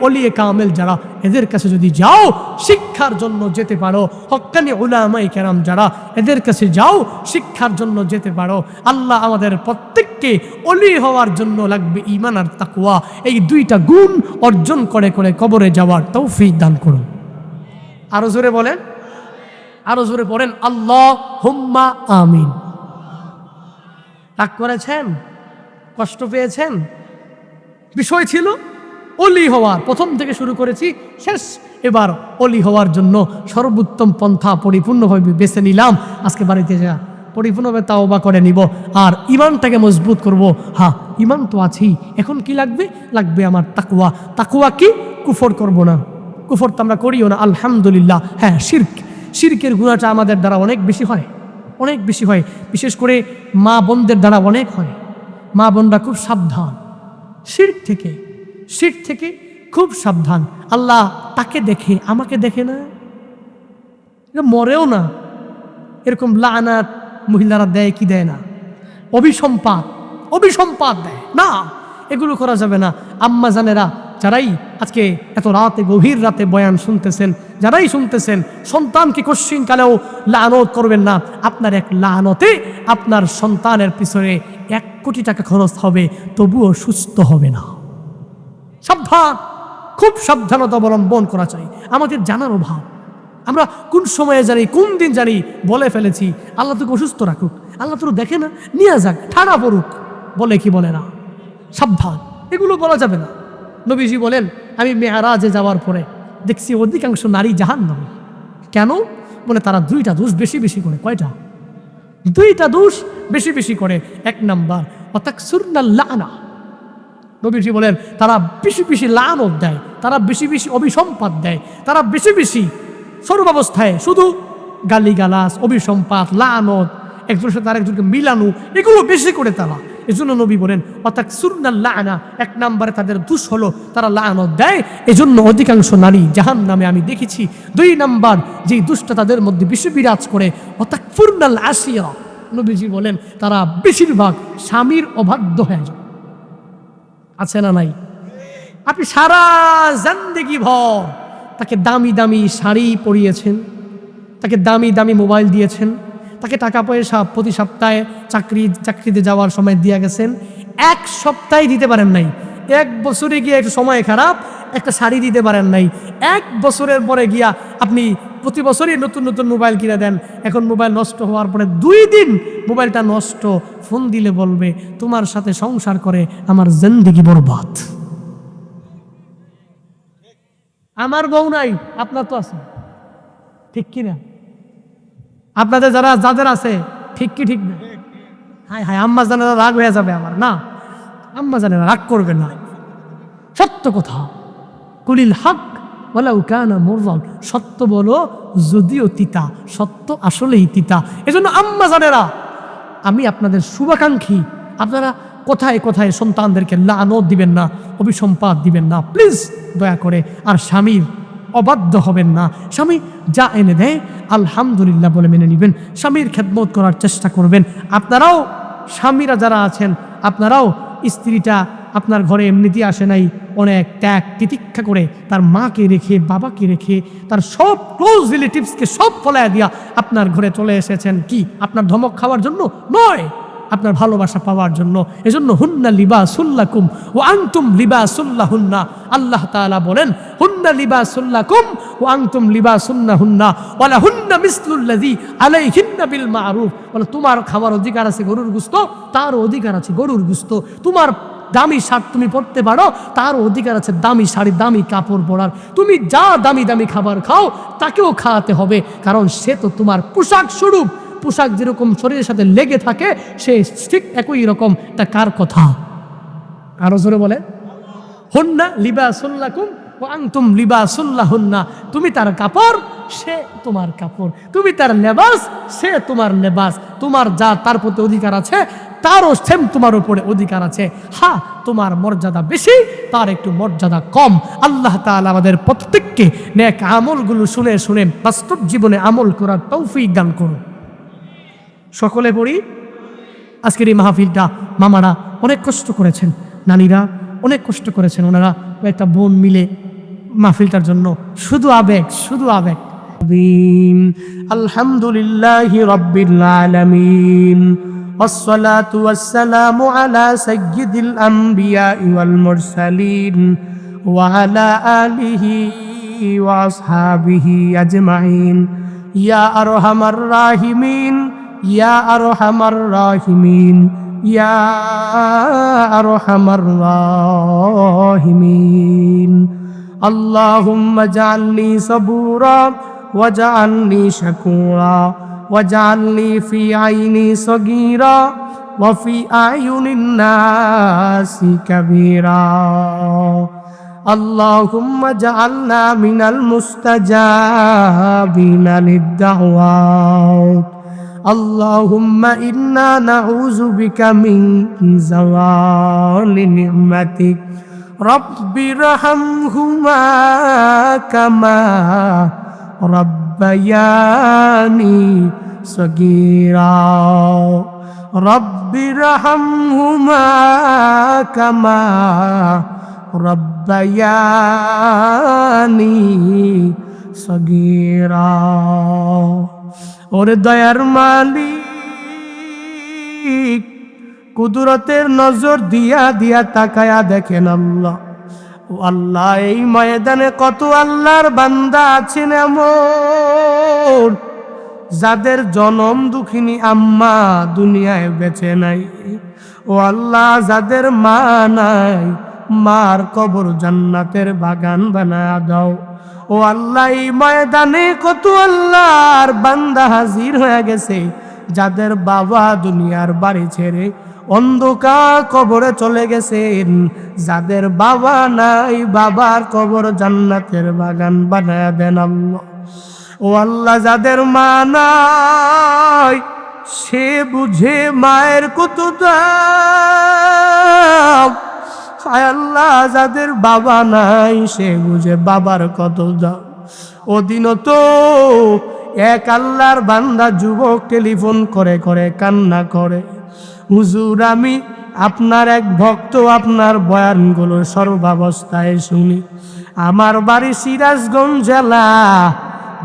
Speaker 1: ওলিয়ে কামেল যারা, এদের কাছে যদি যাও শিক্ষার জন্য যেতে পারো, হক্কানি উলামায়ে কেরাম যারা, এদের কাছে যাও শিক্ষার জন্য যেতে পারো। আল্লাহ আমাদের প্রত্যেককে ওলি হওয়ার জন্য লাগবে ঈমান আর তাকওয়া। এই 2টা গুণ অর্জন করে করে কবরে যাওয়ার তৌফিক দান করুন। আরো জোরে বলেন, আরো জোরে পড়েন আল্লাহুম্মা আমিন। রাগ করেছেন? কষ্ট পেয়েছেন? বিষয় ছিল অলি হওয়ার, প্রথম থেকে শুরু করেছি শেষ। এবার অলি হওয়ার জন্য সর্বোত্তম পন্থা পরিপূর্ণভাবে বেছে নিলাম। আজকে বাড়িতে যা পরিপূর্ণভাবে তাওবা করে নিব আর ইমানটাকে মজবুত করব। হ্যাঁ, ইমান তো আছেই, এখন কি লাগবে? লাগবে আমার তাকওয়া। তাকওয়া কি? কুফর করব না। কুফর তো আমরা করিও না আলহামদুলিল্লাহ। হ্যাঁ, শিরকের গুনাহটা আমাদের দ্বারা অনেক বেশি হয়, অনেক বেশি হয়। বিশেষ করে মা বোনদের দ্বারা অনেক হয়। মা বোনরা খুব সাবধান শিরক থেকে। শিরক থেকে খুব সাবধান। আল্লাহ তাকে দেখে, আমাকে দেখে না, মরেও না। এরকম লানাত মহিলারা দেয় কি দেয় না? অভিসম্পাদ দেয় না। এগুলো করা যাবে না। আম্মা জানেরা, যারাই আজকে এত রাতে, গভীর রাতে বয়ান শুনতেছেন, যারাই শুনতেছেন, সন্তানকে কশ্চিন কালেও লানত করবেন না। আপনার এক লানতে আপনার সন্তানের পিছনে 1 কোটি টাকা খরচ হবে, তবুও সুস্থ হবে না। সাবধান, খুব সাবধানতা অবলম্বন করা চাই। আমাদের জানার অভাব, আমরা কোন সময়ে জানি, কোন দিন জানি বলে ফেলেছি আল্লাহ তোকে অসুস্থ রাখুক, আল্লাহ তোর দেখে না, নিয়ে যাক, ঠাড়া পড়ুক, বলে কি বলে না? সাবধান, এগুলো বলা যাবে না। নবীজি বলেন, আমি মেরাজে যাওয়ার পরে দেখছি অধিকাংশ নারী জাহান্নামী। কেন? বলে তারা 2টা দোষ বেশি বেশি করে। কয়টা? 2টা দোষ বেশি বেশি করে। 1 নাম্বার, ওয়াতাকসুরনাল লানা। নবীজি বলেন তারা বেশি বেশি লানত দেয়, তারা বেশি বেশি অভিসম্পাদ দেয়, তারা বেশি বেশি সর্বাবস্থায় শুধু গালিগালাজ, অভিসম্পাদ, লানত, একজনের সাথে আরেকজনকে মিলানো, এগুলো বেশি করে তারা। এজন্য নবী বলেন ওয়াতাকসুরনাল লানা, 1 নম্বরে তাদের দোষ হলো তারা লানত দেয়, এজন্য অধিকাংশ নারী জাহান্নামে আমি দেখেছি। 2 নাম্বার যেই দুষ্টা তাদের মধ্যে বেশি বিরাজ করে, ওয়াতাকফুরনাল আসিয়া, নবীজি বলেন তারা বেশিরভাগ স্বামীর অবাধ্য হয়ে যায়। আছে না নাই? আপনি সারা জিন্দেগি ভর তাকে দামি দামি শাড়ি পরিয়েছেন, তাকে দামি দামি মোবাইল দিয়েছেন, তাকে টাকা পয়সা প্রতি সপ্তাহে চাকরিতে যাওয়ার সময় দিয়ে গেছেন, 1 সপ্তাহে দিতে পারেন নাই। 1 বছরে গিয়ে একটু সময় খারাপ, একটা শাড়ি দিতে পারেন নাই। 1 বছরের পরে গিয়া আপনি প্রতি বছরই নতুন নতুন মোবাইল কিনে দেন। এখন মোবাইল নষ্ট হওয়ার পরে 2 দিন মোবাইলটা নষ্ট, ফোন দিলে বলবে তোমার সাথে সংসার করে আমার জিন্দেগি বরবাদ। আমার বউ নাই, আপনার তো আছে, ঠিক কিনা? আপনাদের যাদের আছে, ঠিক কি ঠিক না? হায় হায়, আম্মা জানেরা রাগ হয়ে যাবে আমার। না, আম্মা জানেরা রাগ করবে না, সত্য কথা। কুলিল হক ওয়ালাউ কানা মুররান, সত্য বলো যদিও তিতা, সত্য আসলেই তিতা। এজন্য আম্মা জানেরা, আমি আপনাদের শুভাকাঙ্ক্ষী, আপনারা কোথায় কোথায় সন্তানদেরকে লানত দিবেন না, অভিসম্পাদ দিবেন না, প্লিজ দয়া করে। আর স্বামীর অবাধ্য হবেন না। স্বামী যা এনে দেয় আলহামদুলিল্লাহ বলে মেনে নেবেন, স্বামীর খেদমত করার চেষ্টা করবেন। আপনারাও স্বামীরা যারা আছেন, আপনারাও স্ত্রীটা আপনার ঘরে এমনিতেই আসে নাই, অনেক ত্যাগ তিতিক্ষা করে তার মাকে রেখে, বাবাকে রেখে, তার সব ক্লোজ রিলেটিভসকে সব ফলায় দিয়া আপনার ঘরে চলে এসেছেন। কি আপনার ধমক খাওয়ার জন্য নয়, আপনার ভালোবাসা পাওয়ার জন্য। এজন্য হুন্না লিবাসুল্লাকুম ওয়া আনতুম লিবাসুল্লাহুন্না। আল্লাহ তাআলা বলেন হুন্না লিবাসুল্লাকুম ওয়া আনতুম লিবাসুন্নাহুন্না ওয়া লাহুন্না মিসলুল্লাযী আলাইহিন্না বিল মারুফ। বলে তোমার খাওয়ার অধিকার আছে গরুর গোশত, তার অধিকার আছে গরুর গোশত। তোমার দামি শার্ট তুমি পরতে পারো, তার অধিকার আছে দামি শাড়ি, দামি কাপড় পরার। তুমি যা দামি দামি খাবার খাও, তাকেও খাওয়াতে হবে, কারণ সে তো তোমার পোশাক স্বরূপ। পোশাক যেরকম শরীরের সাথে লেগে থাকে, সে ঠিক একই রকম। তা কার কথা? আরো জোরে বলে, হুন্না লিবাসুল্লাকুম ওয়া আনতুম লিবাসুল্লাহুন্না। তুমি তার কাপড়, সে তোমার কাপড়। তুমি তার লেবাস, সে তোমার লেবাস। তোমার যা তার প্রতি অধিকার আছে, তারও সেম তোমার উপরে অধিকার আছে। হ্যাঁ, তোমার মর্যাদা বেশি, তার একটু মর্যাদা কম। আল্লাহ তাআলা আমাদের প্রত্যেককে নেক আমলগুলো শুনে শুনে বাস্তব জীবনে আমল করার তৌফিক দান করুন। সকলে পড়ি। আজকের এই মাহফিলটা মামারা অনেক কষ্ট করেছেন, নানীরা অনেক কষ্ট করেছেন, ওনারা একটা বোন মিলে মাহফিলটার জন্য। শুধু আবেগ, শুধু আবেগ। আলহামদুলিল্লাহি রাব্বিল আলামিন والصلاة والسلام على سيد الأنبياء والمرسلين وعلى آله وأصحابه أجمعين يا أرحم الراحمين يا أرحم الراحمين يا أرحم الراحمين اللهم اجعلني صبورا واجعلني شكورا واجعلني في عيني صغيرا وفي أعين الناس كبيرا اللهم اجعلنا من المستجابين للدعوات اللهم إنا نعوذ بك من زوال نعمتك রব্বিরহামহুমা কামা রব্বায়ানি সগীরা রব্বিরহামহুমা কামা রব্বায়ানি সগীরা। ওরে দয়ার মালিক, কুদরতের নজর দিয়া দিয়া তাকায়া দেখেন আল্লাহ, ও আল্লাহ এই ময়দানে কত আল্লাহর বান্দা আছেন এমন যাদের জনম দুঃখিনী আম্মা দুনিয়ায় বেঁচে নাই। ও আল্লাহ যাদের মা নাই, মার কবর জান্নাতের বাগান বানায়া দাও। ও আল্লাহ এই ময়দানে কত আল্লাহর বান্দা হাজির হয়ে গেছে যাদের বাবা দুনিয়ার বাড়ি ছেড়ে অন্ধকার কবরে চলে গেছেন, যাদের বাবা নাই, বাবার কবর জান্নাতের বাগান বানায়া দেন আল্লাহ। ও আল্লাহ যাদের মা নাই, সে বুঝে মায়ের কত দাম। হায় আল্লাহ যাদের বাবা নাই, সে বুঝে বাবার কত দাম। ওদিনও তো এক আল্লাহর বান্দা যুবক টেলিফোন করে করে কান্না করে, হুজুর আমি আপনার এক ভক্ত, আপনার বয়ানগুলো সর্বাবস্থায় শুনি। আমার বাড়ি সিরাজগঞ্জ জেলা।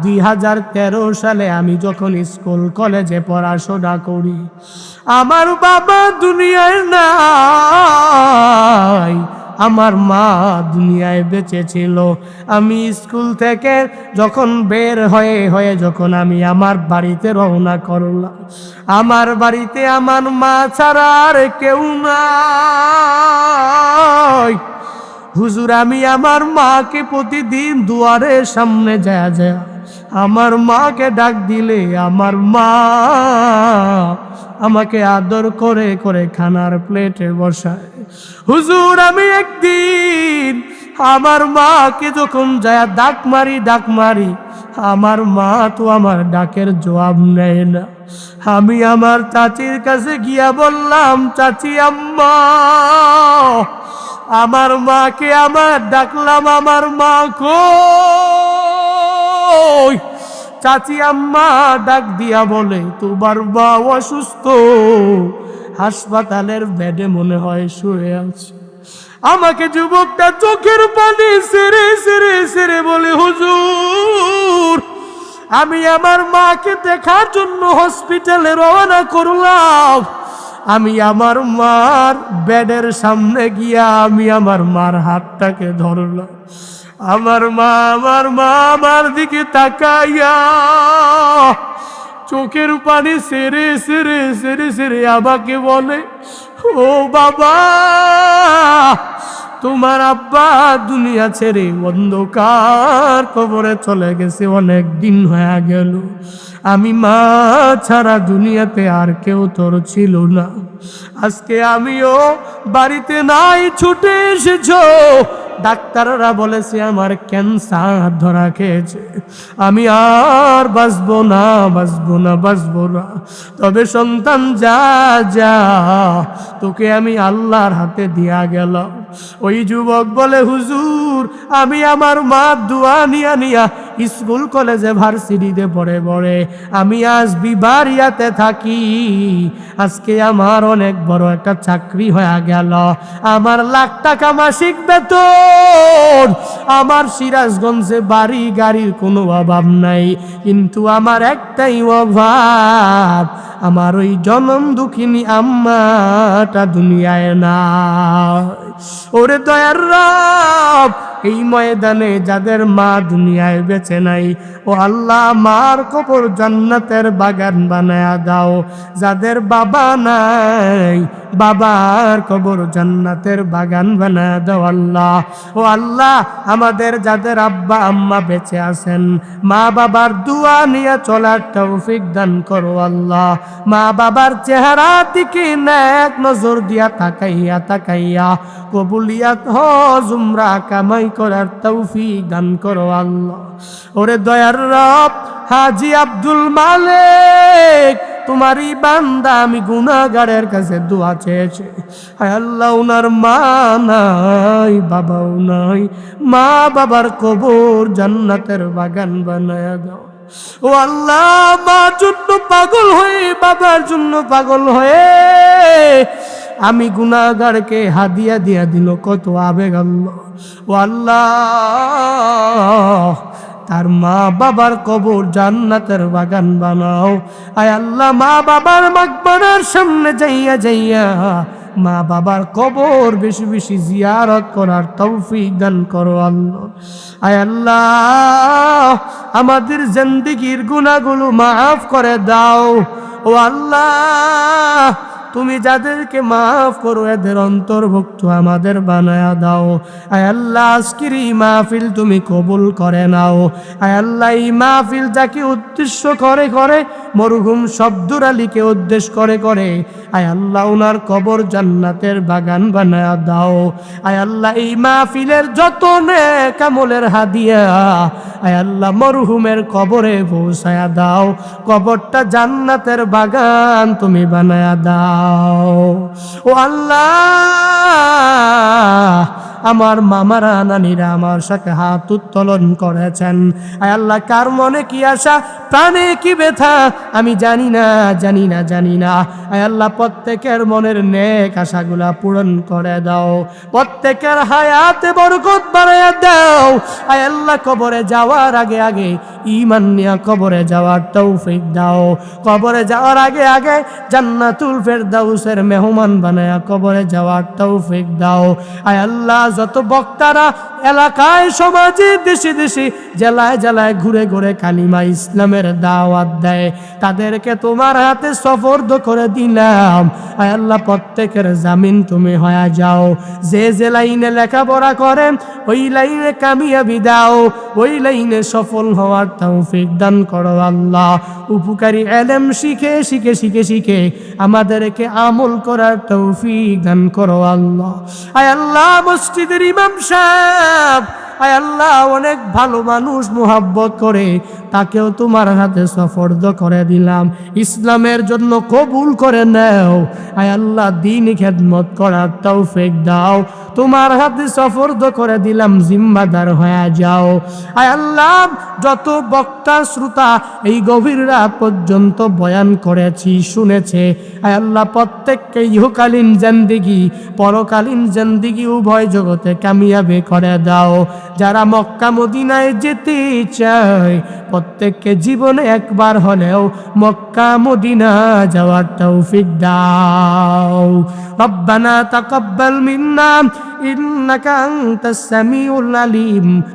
Speaker 1: 2013 সালে আমি যখন স্কুল কলেজে পড়াশোনা করি, আমার বাবা দুনিয়ায় নাই, আমার মা দুনিয়ায় বেঁচে ছিল। আমি স্কুল থেকে যখন বের হয়ে যখন আমি আমার বাড়িতে রওনা করলাম, আমার বাড়িতে আমার মা ছাড়া আর কেউ নাই। হুজুর আমি আমার মাকে প্রতিদিন দুয়ারের সামনে যায় আমার মাকে ডাক দিলে আমার মা আমাকে আদর করে করে খানার প্লেটে বসায়। হুজুর আমি একদিন আমার মাকে যখন যায় ডাক মারি, আমার মা তো আমার ডাকের জবাব নেয় না। আমি আমার চাচির কাছে গিয়া বললাম, চাচি আম্মা, আমার মাকে আমার ডাকলাম, আমার মা কই? চাচি আম্মা ডাক দিয়া বলে, তোমার মা অসুস্থ, হাসপাতালের বেডে মনে হয় শুয়ে আছে। আমাকে যুবকটা চোখের পানি সেরে সেরে সেরে বলে, হুজুর আমি আমার মাকে দেখার জন্য হসপিটালে রওনা করলাম। আমি আমার মার বেডের সামনে গিয়া আমি আমার মার হাতটাকে ধরলাম। আমার মা আমার দিকে তাকাইয়া চোখের পানি সেরে সেরে সেরে সেরে আমাকে বলে, ও বাবা, তোমার আব্বা দুনিয়া ছেড়ে অন্ধকার কবরে চলে গেছে, অনেক দিন হয়ে গেল। আমি মা ছাড়া দুনিয়াতে আর কেউ তোর ছিল না। আজকে আমিও বাড়িতে নাই, ছুটে এসেছো। ডাক্তাররা বলেছে আমার ক্যান্সার ধরা খেয়েছে, আমি আর বাঁচবো না। তবে সন্তান যা যা, তোকে আমি আল্লাহর হাতে দিয়া গেলাম। ওই যুবক বলে, হুজুর আমি আমার মা দোয়া নিয়া স্কুল কলেজে ভার্সিটিতে পড়ে আমি আজ বিবারিয়াতে থাকি। আজকে আমার অনেক বড় একটা চাকরি হয়ে গেল, আমার লাখ টাকা মাসিক বেতন, আমার সিরাজগঞ্জে বাড়ি গাড়ির কোনো অভাব নাই, কিন্তু আমার একটাই অভাব, আমার ওই জনম দুঃখিনী আম্মাটা দুনিয়ায় না। ওরে দয়ার রব, এই ময়দানে যাদের মা দুনিয়ায় বেঁচে নাই, ও আল্লাহ মার কবর জান্নাতের বাগান বানায়া দাও। যাদের বাবা নাই, বাবার কবর জান্নাতের বাগান বানায়া দাও আল্লাহ। ও আল্লাহ আমাদের যাদের আব্বা আম্মা বেঁচে আছেন, মা বাবার দোয়া নিয়ে চলার তৌফিক দান করো আল্লাহ। মা বাবার চেহারা দিকে নেক নজর দিয়া তাকাইয়া কবুলিয়াত হজ উমরা কামাই করার তৌফিক দান করো আল্লাহ। ওরে দয়ার রব, হাজী আব্দুল মালিক তোমারই বান্দা আমি গুনাহগারের কাছে দোয়া চেয়েছে। হায় আল্লাহ, ওনার মা নাই, বাবাও নাই, মা বাবার কবর জান্নাতের বাগান বানায়া দাও। ও আল্লাহ, মার জন্য পাগল হয়ে, বাবার জন্য পাগল হয়ে আমি গুনাহগারকে হাদিয়া দিয়া দিল কত আবেগ আল্লাহ। ও আল্লাহ, তার মা বাবার কবর জান্নাতের বাগান বানাও। আয় আল্লাহ, মা বাবার মাকবারার সামনে যাইয়া যাইয়া মা বাবার কবর বেশি বেশি জিয়ারত করার তৌফিক দান করো আল্লাহ। আয় আল্লাহ, আমাদের জিন্দেগীর গুনাহগুলো মাফ করে দাও। ও আল্লাহ, তুমি যাদেরকে মাফ করো এদের অন্তর্ভুক্ত আমাদের বানায়া দাও। আয় আল্লাহ, আজকের এই মাহফিল তুমি কবুল করে নাও। আয় আল্লাহ, এই মাহফিল যাকে উদ্দেশ্য করে করে, মরহুম শব্দুর আলীকে উদ্দেশ্য করে করে, আয় আল্লাহ ওনার কবর জান্নাতের বাগান বানায়া দাও। আয় আল্লাহ, এই মাহফিলের যত নেক আমলের হাদিয়া আয় আল্লাহ মরহুমের কবরে পৌঁছায়া দাও। কবরটা জান্নাতের বাগান তুমি বানায়া দাও। ও আল্লাহ, আমার মামারা নানিরা আমার সাথে হাত উত্তোলন করেছেন। আয় আল্লাহ, কার মনে কি আশা, প্রাণে কি ব্যথা আমি জানি না, জানি না, জানি না। আয় আল্লাহ, প্রত্যেকের মনের নেক আশাগুলা পূরণ করে দাও। প্রত্যেকের হায়াতে বরকত বাড়াইয়া দাও। আয় আল্লাহ, কবরে যাওয়ার আগে আগে ঈমান নিয়া কবরে যাওয়ার তৌফিক দাও। কবরে যাওয়ার আগে আগে জান্নাতুল ফেরদাউসের মেহমান বানায়া কবরে যাওয়ার তৌফিক দাও। আয় আল্লাহ, যত বক্তারা এলাকায়, সমাজে, দেশে দেশে, জেলায় জেলায় ঘুরে ঘুরে কালিমা ইসলামের দাওয়াত দেয়, তাদেরকে তোমার হাতে সুপর্দ করে দিলাম। আয় আল্লাহ, প্রত্যেকের জামিন তুমি হয়ে যাও। যে যে লাইনে লেখাপড়া করেন ওই লাইনে কামিয়াবি দাও, ওই লাইনে সফল হওয়ার তৌফিক দান করো আল্লাহ। উপকারী ইলম শিখে শিখে শিখে শিখে আমাদেরকে আমল করার তৌফিক দান করো আল্লাহ। আয় আল্লাহ, মসজিদের ইমাম সাহেব, আয় আল্লাহ অনেক ভালো মানুষ, মুহাব্বত করে, তাকেও তোমার হাতে সুপর্দ করে দিলাম। ইসলামের জন্য কবুল করে নাও। আয় আল্লাহ, দ্বীন খেদমত করার তৌফিক দাও। তোমার হাতে সুপর্দ করে দিলাম, জিম্মাদার হয়ে যাও। আয় আল্লাহ, যত বক্তা শ্রোতা এই গভীর রাত পর্যন্ত বয়ান করেছি, শুনেছে, আয় আল্লাহ প্রত্যেককে ইহকালীন জিন্দেগি, পরকালীন জিন্দেগি উভয় জগতে কামিয়াবি করে দাও। যারা মক্কা মদিনায় যেতে চায় প্রত্যেককে জীবনে একবার হলেও মক্কা মদিনা যাওয়ার তৌফিক দাও। রব্বানা তাকাব্বাল মিন্না ইন্নাকা আনতাস সামিউল আলিম।